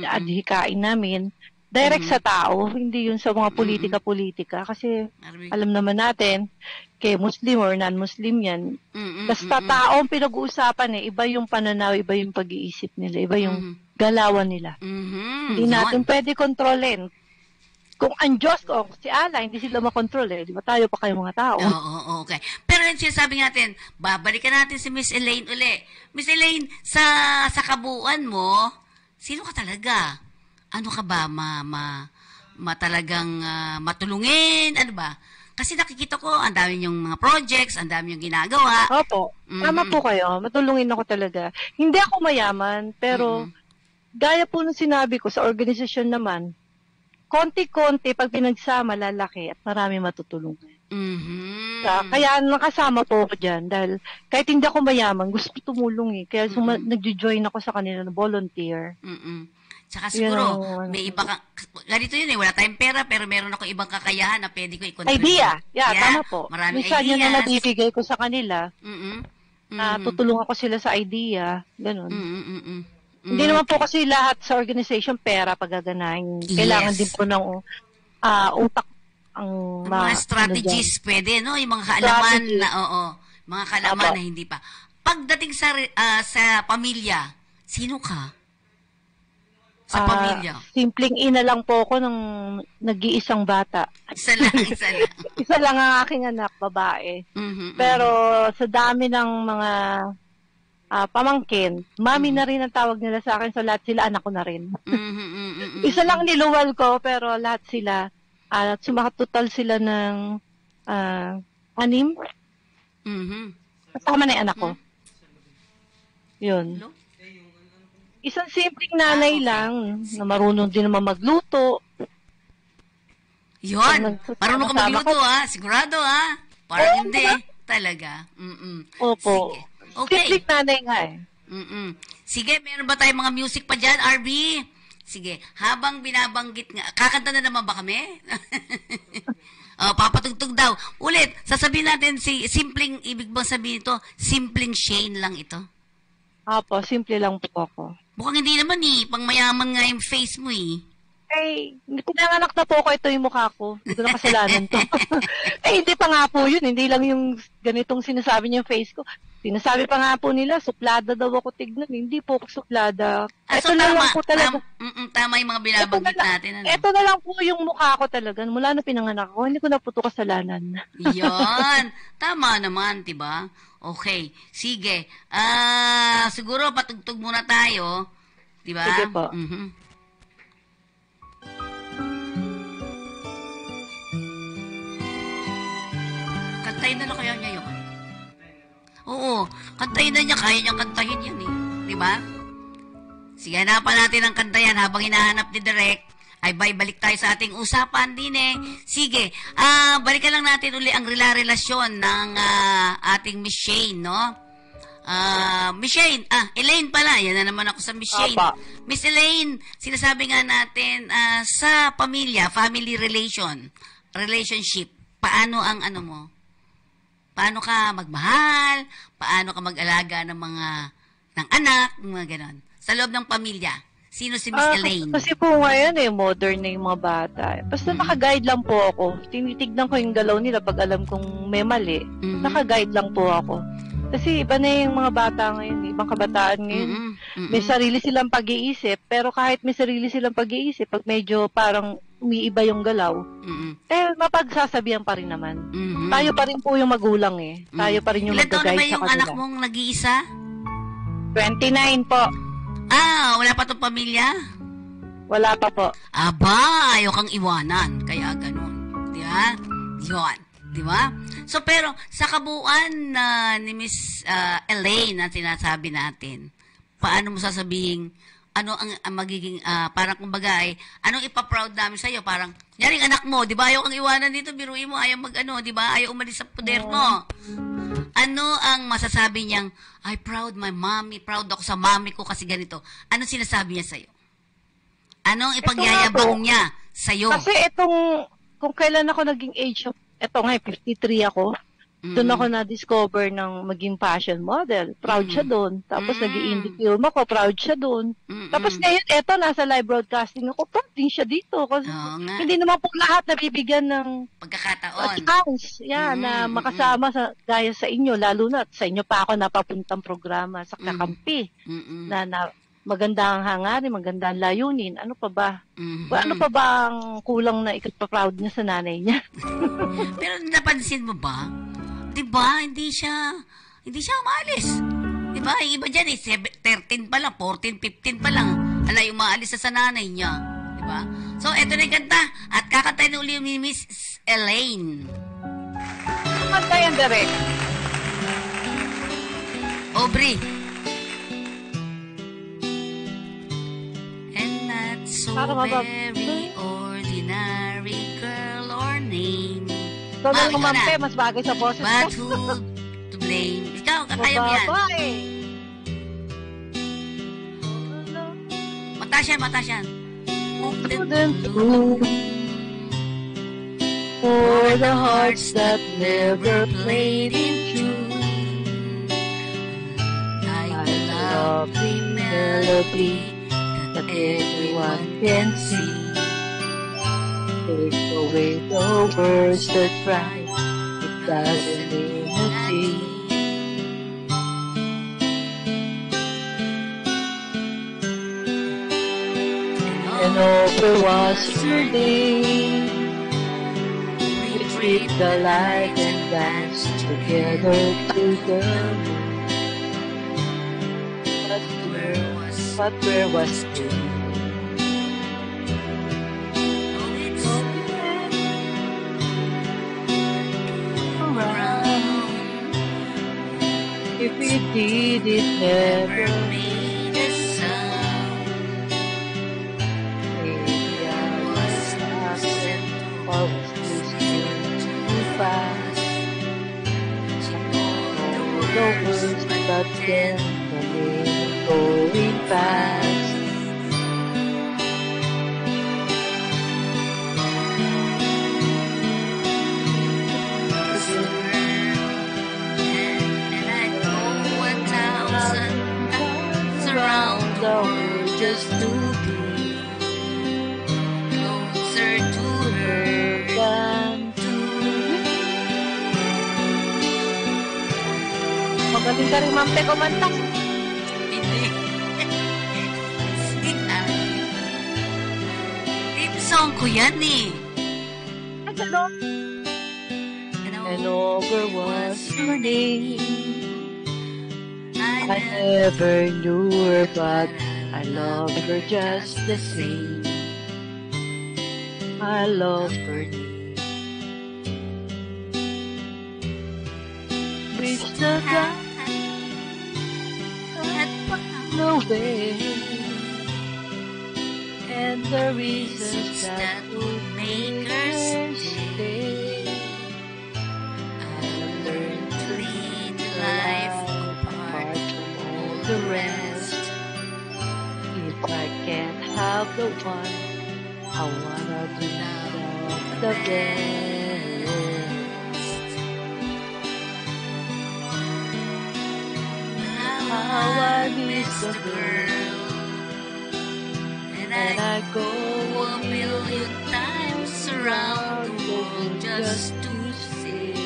adhikain namin, direct sa tao, hindi yun sa mga politika-politika. Kasi alam naman natin, kay Muslim or non-Muslim yan, basta taong pinag-uusapan iba yung pananaw, iba yung pag-iisip nila, iba yung galawan nila. Hindi natin pwede kontrolin. Kung ang Diyos o si Allah, hindi sila makontrol di ba tayo pa kayo mga tao? Oo, okay. Pero yung sinasabi natin, babalikan natin si Miss Elaine uli. Miss Elaine, sa kabuuan mo, sino ka talaga? Ano ka ba? Talagang matulungin? Ano ba? Kasi nakikita ko, ang dami yung mga projects, ang dami yung ginagawa. Opo. Tama po kayo. Matulungin ako talaga. Hindi ako mayaman, pero gaya po nung sinabi ko sa organisasyon naman, konti-konti pag pinagsama, lalaki at marami matutulungan. Kaya nakasama po ako dyan dahil kahit hindi ako mayaman, gusto ko tumulong Kaya nag-join ako sa kanila na volunteer. Tsaka siguro, may iba ganito yun wala tayong pera, pero meron ako ibang kakayahan na pwede ko i-contribute. Idea. Tama po. Maraming minsan ideas. Yun na nabibigay ko sa kanila. Tutulungan ko sila sa idea. Ganun. Hindi naman po kasi lahat sa organization pera paggaganahin. Kailangan din po ng utak ang mga strategies pwede, no? Yung mga kaalaman na mga kaalaman na hindi pa. Pagdating sa pamilya, sino ka? Sa pamilya. Simpleng ina lang po ako ng nag-iisang bata. Isa lang. Isa lang ang aking anak, babae. Pero sa dami ng mga pamangkin, mami na rin ang tawag nila sa akin, so lahat sila anak ko na rin. Isa lang niluwal ko, pero lahat sila, sumakatutal sila ng 6. Kasama na yung anak ko. Yun. Isang simpleng nanay lang, na marunong din naman magluto. Yun, marunong ka magluto sigurado parang hindi, talaga. Opo. Sige. Okay. Simpleng nanay nga Sige, meron ba tayong mga music pa dyan, RB? Sige, habang binabanggit nga, kakanta na naman ba kami? Papatugtog daw. Ulit, sasabihin natin simpleng, ibig bang sabihin ito, simpleng Shane lang ito? Apo, simple lang po ako. Mukhang hindi naman pangmayaman nga yung face mo Pinanganak na po ako, ito yung mukha ko. Hindi ko na kasalanan to. Hindi pa nga po yun. Hindi lang yung ganitong sinasabi niya yung face ko. Sinasabi pa nga po nila, suplada daw ako tignan. Hindi po ako suplada. So, na lang po talaga. Tama yung mga binabanggit natin. Ano? Ito na lang po yung mukha ko talaga. Mula na pinanganak ko, hindi ko na po ito kasalanan. Yon. Tama naman, diba? Okay. Sige. Siguro patugtog muna tayo. Diba? Sige po. Kantayin na lang kaya niya yun. Oo, kantayin na niya. Kaya niyang kantahin yan Diba? Sige, hanapan natin ang kanta yan habang hinahanap ni Direk. Ay, balik tayo sa ating usapan din Sige, balikan lang natin uli ang relasyon ng ating Miss Shane, no? Miss Shane, Elaine pala. Yan na naman ako sa Miss Shane. Miss Elaine, sinasabi nga natin sa family relationship, paano ang ano mo? Paano ka magmahal? Paano ka mag-alaga ng anak? Mga ganon. Sa loob ng pamilya. Sino si Miss Elaine? Kasi po ngayon modern na yung mga bata. Basta naka-guide lang po ako. Tinitignan ko yung galaw nila pag alam kong may mali. Naka-guide lang po ako. Kasi iba na yung mga bata ngayon, ibang kabataan ngayon. May sarili silang pag-iisip, pero kahit may sarili silang pag-iisip, pag medyo parang umiiba yung galaw, mapagsasabihan pa rin naman. Tayo pa rin po yung magulang Tayo pa rin yung mag-guide sa kanila. Ilan taon na ba yung anak mong nag-iisa? 29 po. Wala pa tong pamilya? Wala pa po. Aba, ayaw kang iwanan. Kaya ganun. Di ba? Yun. Di ba? So, pero, sa kabuuan ni Miss Elaine na sinasabi natin, paano mo sasabihin, ano ang magiging, parang kumbaga anong ipaproud namin sa'yo? Parang, yaring anak mo, di ba? Ayaw kang iwanan dito, biruin mo, ayaw di ba? Ayaw umalis sa poder mo. Ano ang masasabi niyang, proud my mommy, proud ako sa mommy ko kasi ganito. Ano sinasabi niya sa'yo? Anong ipagyayabang niya sa'yo? Kasi kung kailan ako naging age of, eto nga, 53 ako. Doon ako na-discover ng maging fashion model. Proud siya doon. Tapos nag-i-indie film ako, proud siya doon. Tapos ngayon, eto, nasa live broadcasting ako, proud din siya dito. Kasi hindi naman po lahat nabibigyan ng pagkakataon. Chance, na makasama gaya sa inyo, lalo na sa inyo pa ako napapuntang programa sa Kakampi. Na maganda ang hangarin, maganda ang layunin. Ano pa ba? Ano pa ba ang kulang na ikot-proud niya sa nanay niya? Pero napansin mo ba? Diba, hindi siya umalis. Diba, yung iba dyan 13 pa lang, 14, 15 pa lang. Yung umaalis sa nanay niya. Diba? So, eto na yung kanta. At kakantay na uli ni Miss Elaine. Kanta yan, Derek. Aubrey. So very ordinary girl or name. So, nang kumampe, mas bagay sa boses ko. But who to blame? Ikaw, kaya mo yan. Mataas yan. For the hearts that never played in true, like a lovely melody that everyone can see. Take away the words that cry, it doesn't mean a thing. And over was your name. We tripped the light and danced together to the moon. But where was you? If we did, it never made a sound. Maybe I was absent or was listening too fast. All the words, but then the name going fast. the world just to be Closer to her. than to me. Magaling ka rin, Ma'am Te, kumanta. Hindi. Sige na. Theme song ko yan eh. Ano? And over was her name. I never knew her, but I love her just the same. I love her name. Wish the God had found a way, and the reasons that would make her stay. I'll learn to lead life apart from all the rest. If I can't have the one, I wanna do the best. How I miss the girl, And and I I go go a million times around the world just to say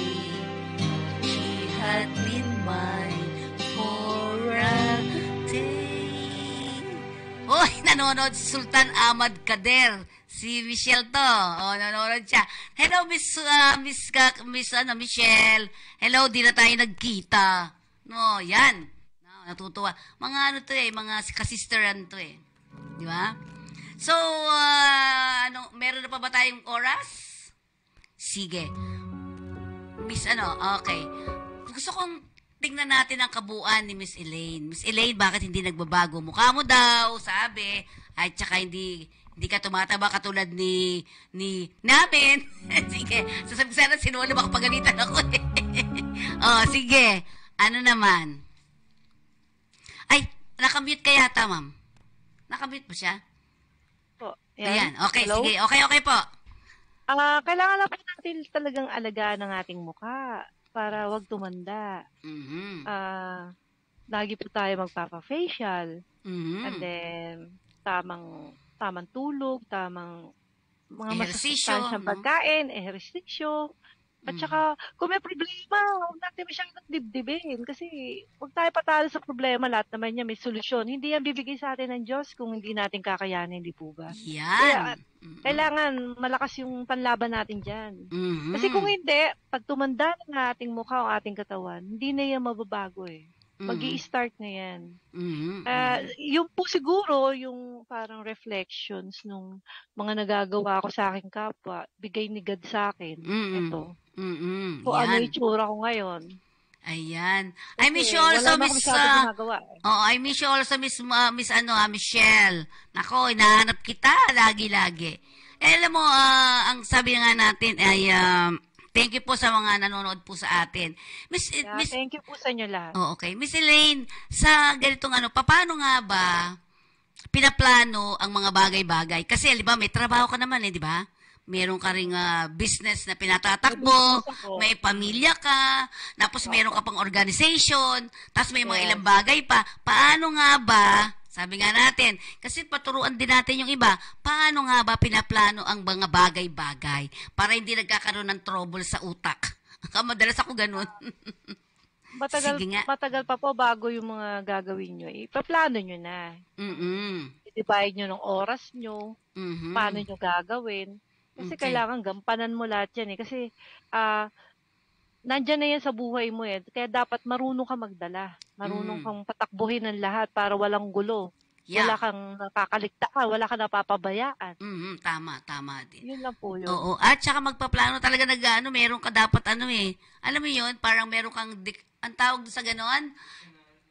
she had been mine for a day. Hoy, nanonood si Sultan Ahmad Kader. Si Michelle to. Oh, nanonood siya. Hello, Michelle. Hello, di na tayo nagkita. No, yan. No, natutuwa. Mga ano to eh, mga kasisteran to eh. Di ba? So, meron na pa ba tayong oras? Sige. Okay. Gusto kong tingnan natin ang kabuuan ni Miss Elaine. Miss Elaine, bakit hindi nagbabago? Mukha mo daw, sabi. At saka hindi ka tumataba katulad ni namin. Sige. Sasabi sana sinulo baka pagalitan ako eh. Oh, sige. Ano naman? Ay, nakamute ka yata, ma'am. Nakamute mo siya? po. Ayan. Okay, Hello? sige. Okay po. Kailangan lang po natin talagang alagaan ng ating mukha para wag tumanda. Mhm. Lagi po tayo magpapa-facial. Mhm. And then, tamang tulog, tamang mga Ehersisyo, masusustansyang no? pagkain, ehersisyo. At saka, kung may problema, huwag natin masyadong dibdibin. Kasi, huwag tayo patalo sa problema. Lahat naman niya may solusyon. Hindi yan bibigay sa atin ng Diyos kung hindi natin kakayanin, di po ba? Kaya, Yan. kailangan malakas yung panlaban natin dyan. Mhm. Kasi kung hindi, pag tumanda na ating mukha o ating katawan, hindi na yan mababago eh. Mag-i-start na yan. Mhm. Yung po siguro, yung parang reflections nung mga nagagawa ko sa aking kapwa, bigay ni God sa akin. Mm-mm. Ito. Mhm. Kung ano Yan. yung itsura ko ngayon. Ayan. I miss you Kasi also, wala na Miss... akong masyadong ginagawa eh. I miss you also, Michelle. Nako, hinahanap kita lagi-lagi. Alam mo, ang sabi nga natin ay... thank you po sa mga nanonood po sa atin. Miss Thank you po sa inyo lahat. Okay. Miss Elaine, sa ganitong paano nga ba pinaplano ang mga bagay-bagay? Kasi, di ba, may trabaho ka naman di ba? Meron ka ring business na pinatatakbo, may pamilya ka, tapos meron ka pang organization, tapos may mga ilang bagay pa. Paano nga ba, sabi nga natin, kasi paturuan din natin yung iba, paano nga ba pinaplano ang mga bagay-bagay para hindi nagkakaroon ng trouble sa utak? Madalas ako ganun. Sige nga. Matagal pa po bago yung mga gagawin nyo. Ipaplano nyo na. I-divide nyo ng oras nyo, paano nyo gagawin. Kasi kailangan gampanan mo lahat yan eh. Kasi nandyan na yan sa buhay mo eh. Kaya dapat marunong ka magdala. Marunong kang patakbuhin ng lahat para walang gulo. Yeah. Wala kang nakakaligtaan, wala kang napapabayaan. Tama din. Yun lang po yun. Oo. At saka magpaplano talaga meron ka dapat alam mo yun, parang meron kang, ang tawag sa ganon,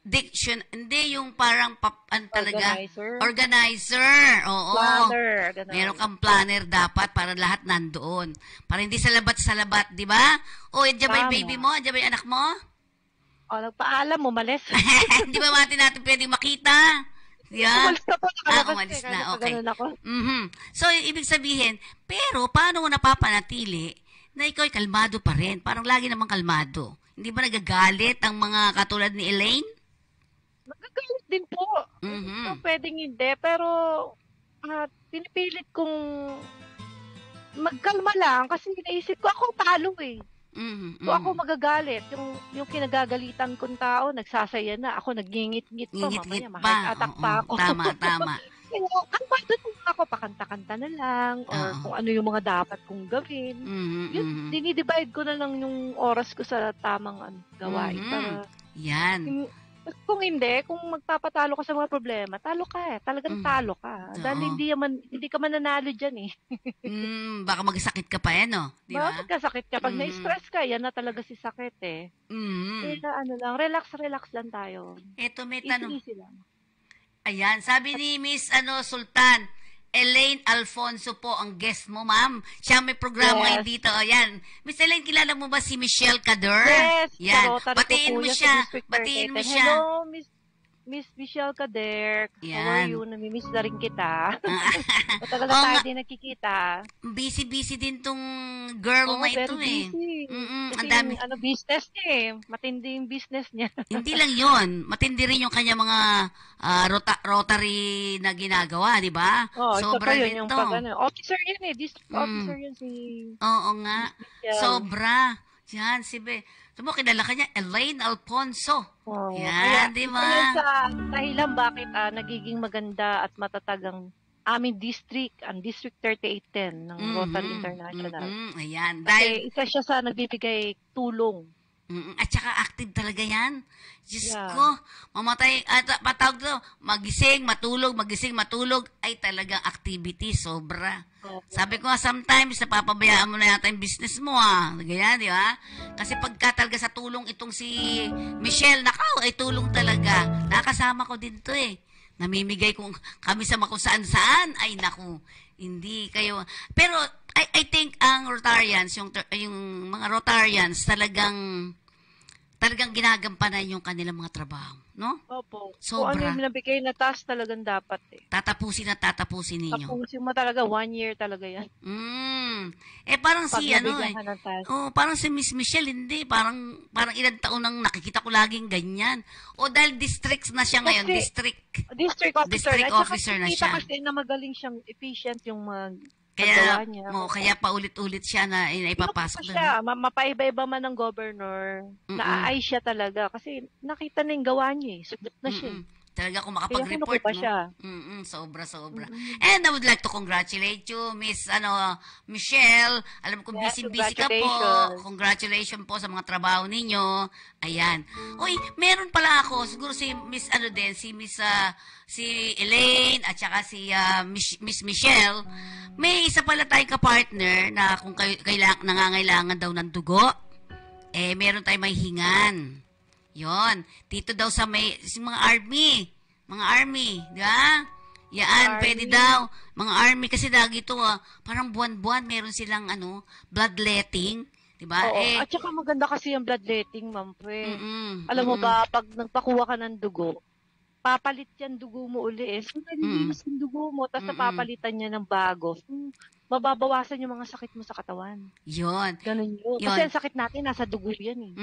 hindi yung parang talaga organizer. Oo. Planner. Ganun. Meron kang planner dapat para lahat nandoon. Para hindi sa labat, di ba? O, diyan ba yung baby mo? Diyan ba yung anak mo? O, nagpaalam mo, malis. Di ba natin pwedeng makita? Yeah. Umalis na po, nakalabas umalis na. kaya Okay. ako. So, ibig sabihin, pero paano mo napapanatili na ikaw ay kalmado pa rin? Parang lagi namang kalmado. Hindi ba nagagalit ang mga katulad ni Elaine? Nagagalit din po. Mhm. Pwedeng hindi, pero pinipilit kong magkalma lang kasi naisip ko ako talo eh. Mhm. So ako magagalit, yung kinagagalitan kong tao, nagsasaya na, ako nagngingit-ngit pa, Ngingit-ngit mamaya pa. ma-heart attack Oo. pa ako. Tama, tama. Kaya, kalma doon muna ako, pakanta-kanta na lang, or Oo. kung ano yung mga dapat kong gawin. Mhm. Yun, Mhm. dinidivide ko na lang yung oras ko sa tamang gawain. Mhm. Para, Yan. kung hindi, kung magpapatalo ka sa mga problema, talo ka eh. Talagang Mm. talo ka. Dahil Oo. hindi ka mananalo dyan eh. Baka magsakit ka pa no? Di ba? Bakit kasakit ka? Pag Mhm. na-stress ka, yan na talaga si sakit eh. Mhm. Kaya lang, relax lang tayo. Eto may tanong. Easy lang. Ayan, sabi ni Miss Sultan, Elaine Alfonso po ang guest mo, ma'am. Siya may programa Yes. ngayon dito. Ayan. Miss Elaine, kilala mo ba si Michelle Cader? Yes, Yan. Rotary Batiin mo po kuya siya. sa District Batiin mo 38. siya. Hello, Miss Michelle Kader. How are Yan. you? Namimiss na rin kita. Matagal na Oo tayo nga. din nakikita. Busy din tong girl Oo, na very ito eh. busy. Ang Kasi dami. yung business niya eh. Matindi yung business niya. Hindi lang yon, matindi rin yung kanya mga rotary na ginagawa, di ba? Oh, isa Sobra pa yun din yung to. officer yun eh. District officer yun si Oo nga. Michelle. Sobra. Yan, sabi mo, kilala ka niya, Elaine Alfonso. Oh, Yan, kaya, di isa ba? yan sa dahilan bakit nagiging maganda at matatag ang aming district, ang District 3810 ng Rotary International. Ayan. Kasi Dahil, isa siya sa nagbibigay tulong. at saka active talaga yan. Diyos Yeah. ko, mamatay, patawag to, magising, matulog, ay talagang activity, sobra. Sabi ko nga, sometimes, napapabayaan mo na yata yung business mo, Ganyan, di ba? Kasi pagka talaga sa tulong itong si Michelle, nakaw, ay tulong talaga. Nakasama ko din to eh. Namimigay kung kami sa kung saan-saan, ay naku, hindi kayo. Pero, I think ang Rotarians, yung mga Rotarians, talagang ginagampanan yung kanilang mga trabaho, no? Opo. Sobra. Kung ano yung nabigay na task talagang dapat eh. Tatapusin ninyo. Tapusin mo talaga, 1 year talaga yan. Parang Pag si nabigyan ka ng task. parang si Miss Michelle, hindi, parang ilang taon nang nakikita ko laging ganyan. O dahil districts na siya ngayon, Kasi- district. District officer. District At saka officer na kita siya. kasi na magaling siyang efficient yung Kaya, paggawa niya. kaya paulit-ulit siya na ipapasok Ano pa doon. siya, mapaiba-iba man ng governor, naaay siya talaga. Kasi nakita na yung gawa niya eh. Sugot na siya. eh. Talaga kung Kaya makapag-report, kinukuha pa no? siya. Sobra. And I would like to congratulate you, Miss Michelle. Alam ko Yes, busy ka po. congratulations. Congratulations po sa mga trabaho ninyo. Ayan. Uy, meron pala ako. Siguro si Miss si Elaine at saka si Miss Michelle. May isa pala tayong kapartner na kung nangangailangan daw ng dugo, meron tayong may hingan. Yon, dito daw sa mga army, di ba? Yan, Army. pwede daw. Mga army kasi dito parang buwan-buwan meron silang bloodletting, di ba? Oo. At saka maganda kasi yung bloodletting, ma'am. Alam mo mm-mm. ba, pag nagpakuha ka ng dugo, papalit yan dugo mo uli eh. So, nalilinis yung dugo mo, tapos napapalitan niya ng bago. Mababawasan yung mga sakit mo sa katawan. Yon. Ganun yun. Yun. Kasi ang sakit natin, nasa dugo yan eh.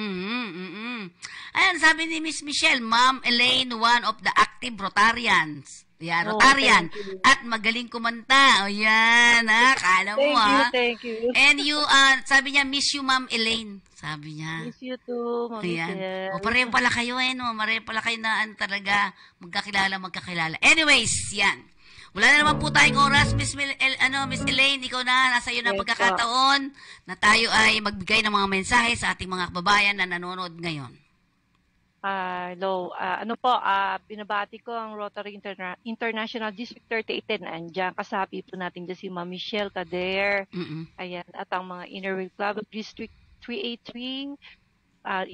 Ayan, sabi ni Miss Michelle, Ma'am Elaine, one of the active Rotarians. Yan, Oh, Rotarian. thank you. At magaling kumanta. O yan, kala mo Thank you. And you, sabi niya, miss you, Ma'am Elaine. Sabi niya. Miss you too, Ma'am Ayan. Michelle. O pareho pala kayo no? Pareho pala kayo na talaga magkakilala. Anyways, yan. Wala na naman po tayong oras, Miss Elaine, ikaw na, nasa iyo na Yes, pagkakataon na tayo ay magbigay ng mga mensahe sa ating mga kababayan na nanonood ngayon. Hello. Binabati ko ang Rotary International District 3810. Andiyan, kasabi po natin dyan si Ma'am Michelle Kader. Ayan, at ang mga Inner Wheel Club of District 383,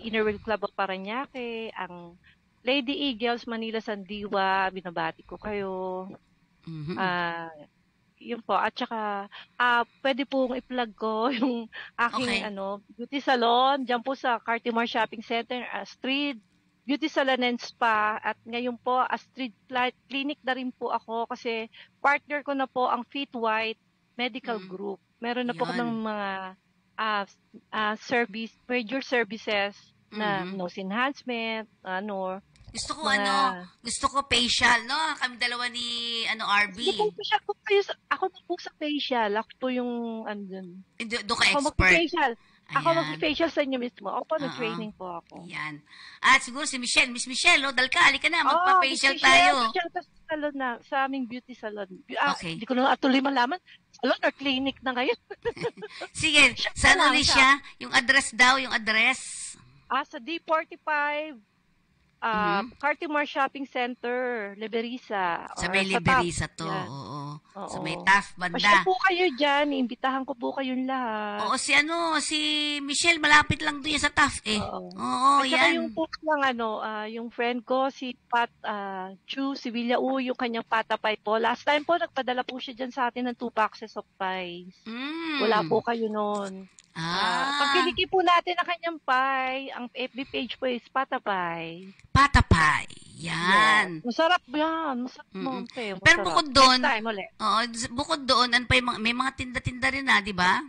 Inner Wheel Club of Parañaque, ang Lady Eagles Manila Sandiwa, binabati ko kayo. Yun po. At saka, pwede pong i-plug ko yung aking beauty salon, dyan po sa Cartimore Shopping Center, Astrid Beauty Salon and Spa. At ngayon po, Astrid Clinic na rin po ako kasi partner ko na po ang Fit White Medical Group. Meron na po ng mga major services na nose enhancement, Gusto ko facial, no? Kami dalawa ni, RB. Ako na po sa facial. Ako po yung, andun. Doon ka Ako expert. mag-facial. Ako Ayan. mag-facial sa inyo mismo. Ako Oo. nag-training po ako. Yan. At siguro si Michelle, Miss Michelle, dal ka, halika na, magpa-facial tayo. Facial ka sa salon na, sa aming beauty salon. Okay. Hindi ko na tuloy malaman. Salon or clinic na ngayon. Sige, saan lang ulit siya. siya? Yung address daw, yung address. Sa D45, Cartimar Shopping Center, Liberisa. Sa or may sa Liberisa Taft. to, Yan. oo. Sa Oo. may Taft banda. Pasya po kayo dyan. Iimbitahan ko po kayong lahat. Oo, si Michelle, malapit lang doon yan sa Taft eh. Oo, At saka yan. yung po lang, yung friend ko, si Pat Chu, si Villa U, yung kanyang patapay po. Last time po, nagpadala po siya dyan sa atin ng 2 boxes of pies. Wala po kayo noon. Pagkiliki po natin ang kanyang pie, ang FB page po is Patapay. Patapay. Yan. Masarap yan. Masarap mo. Pero bukod doon, Next time ulit. bukod doon, may mga tinda-tinda rin na, di ba?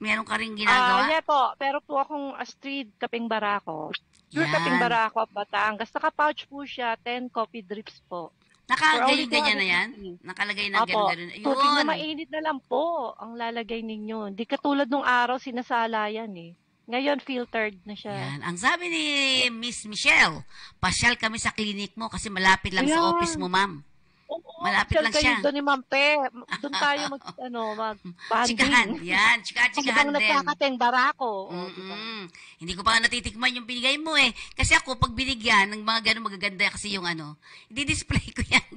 Meron ka rin ginagawa? Yeah po. Pero po akong street kaping barako. Pure Yan. kaping barako, Batangas. Naka-pouch po siya, 10 coffee drips po. Nakalagay For only ganyan na yan? 250. Nakalagay na Apo, ganyan rin. tubig na Yun. mainit na lang po ang lalagay ninyo. Hindi katulad nung araw, sinasala yan eh. Ngayon, filtered na siya. Yan. Ang sabi ni Miss Michelle, pasyal kami sa clinic mo kasi malapit lang sa Ayan. office mo, ma'am. Oo, Malapit lang kayo siya. doon ni Ma'am Pe. Doon tayo Chikahan. mag-banding. Yan. Kasi Chikahan bang din. nagkakateng barako. Diba? Hindi ko pa nga natitikman yung binigay mo eh. Kasi ako, pag binigyan ng mga gano'ng magaganda kasi yung i-display ko yan.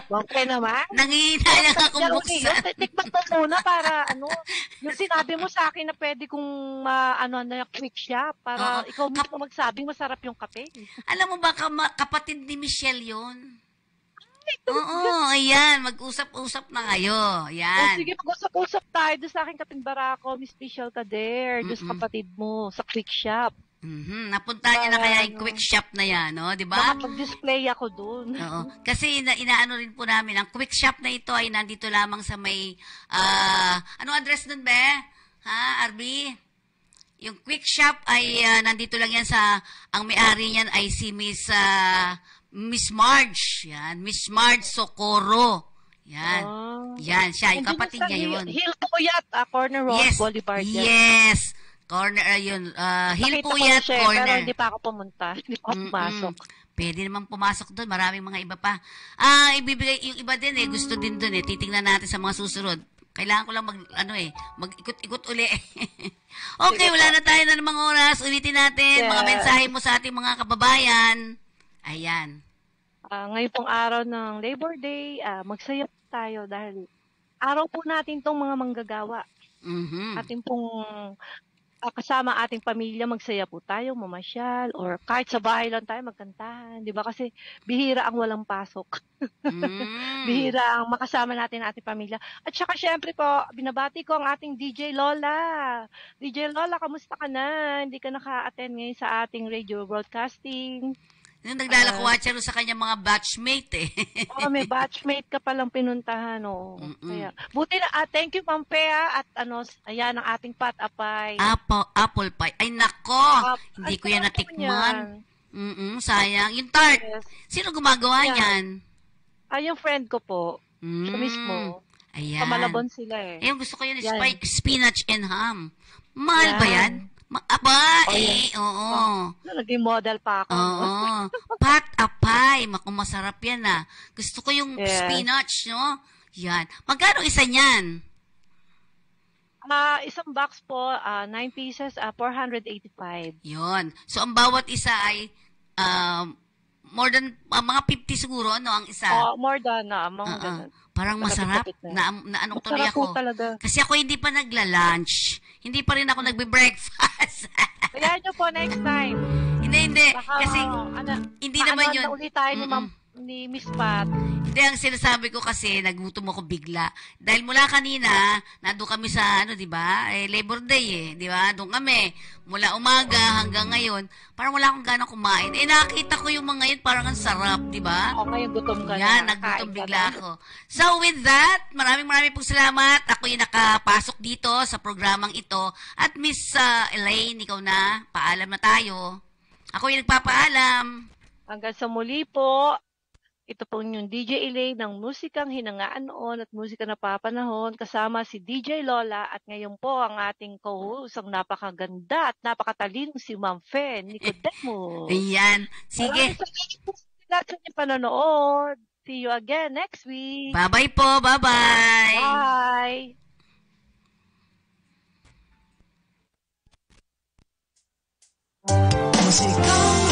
Ma'am Pe naman. Nangihinayang akong buksan. Tikman ko muna para yung sinabi mo sa akin na pwede kong na quick shop para Oo. ikaw mismo magsabing masarap yung kape. Alam mo ba, kapatid ni Michelle yun? Oo, ayan. Mag-usap-usap na kayo. Yan. Sige, mag-usap-usap tayo doon sa aking kaping barako, Miss Special Kader, doon sa kapatid mo, sa quick shop. Napunta niya na kaya yung quick shop na yan, no? Di ba? Nakapag-display ako doon. Oo. Kasi inaano rin po namin, ang quick shop na ito ay nandito lamang sa may, anong address nun, be? Ha, RB? Yung quick shop ay nandito lang yan ang may-ari niyan ay si Miss Marge. Yan, Miss Marge Socorro. Yan. Yan, siya. Yung kapatid niya yun. Hill Puyat, Corner Road, Boulevard. Yes. Corner, yun. Hill Nakita ko Puyat siya, Corner. pero hindi pa ako pumunta. Hindi pa ako pumasok. Pwede naman pumasok doon. Maraming mga iba pa. Ibibigay, yung iba din gusto din doon Titingnan natin sa mga susunod. Kailangan ko lang mag-ikot-ikot uli. Okay, wala na tayo na ng mga oras. Ulitin natin mga mensahe mo sa ating mga kababayan. Ayan. Ngayon pong araw ng Labor Day, magsaya po tayo dahil araw po natin tong mga manggagawa. Ating pong kasama ating pamilya, magsaya po tayo, mamasyal, or kahit sa bahay lang tayo magkantahan. Di ba? Kasi bihira ang walang pasok. Bihira ang makasama natin ating pamilya. At saka syempre po, binabati ko ang ating DJ Lola. DJ Lola, kamusta ka na? Hindi ka naka-attend ngayon sa ating radio broadcasting. Yung naglalakwatsa sa kanya mga batchmate May batchmate ka palang pinuntahan, Kaya, buti na, thank you, Ma'am Pea, at ayan ang ating patapay. Apple pie. Ay, nako! Hindi ko yan natikman. Sayang. Yung tart. Yes. Sino gumagawa niyan? Yung friend ko po. Siya mismo. Ayan. Sa Malabon sila Ayun, gusto ko yun, Yan. spinach and ham. Mahal ba yan? Oo. Naging model pa ako. Oo. Pat-apay. Masarap yan Gusto ko yung spinach, no? Yan. Magkano isa niyan? Isang box po, 9 pieces, 485. Yun. So, ang bawat isa ay more than, mga 50 siguro, ang isa? More than, mga ganun. Parang masarap. Anong tuloy Masarap ako. po talaga. Kasi ako hindi pa nagla-lunch. Hindi pa rin ako nagbe-breakfast. Kaya nyo po next time. Hindi. Baka, Kasi, hindi naman yun. na ulit tayo ni Miss Pat. Hindi, ang sinasabi ko kasi, nagutom ako bigla. Dahil mula kanina, nandun kami sa, di ba? Labor Day, di ba? Doon kami. Mula umaga hanggang ngayon, parang wala akong ganang kumain. Nakita ko yung mga yun, parang ang sarap, di ba? Ngayon gutom ka Yan, nagutom bigla ako. So, with that, maraming pong salamat. Ako yung nakapasok dito sa programang ito. At Miss Elaine, ikaw na, paalam na tayo. Ako yung nagpapaalam. Hanggang sa muli po, ito po yung DJ Elaine ng musikang hinangaan noon at musika na papanahon kasama si DJ Lola at ngayon po ang ating co-host, ang napakaganda at napakatalino si Ma'am Fen Nicodemo. Ayan. Sige. Maraming salamat po sa lahat sa inyong panonood. See you again next week. Bye-bye po. Bye-bye. Bye! Musikang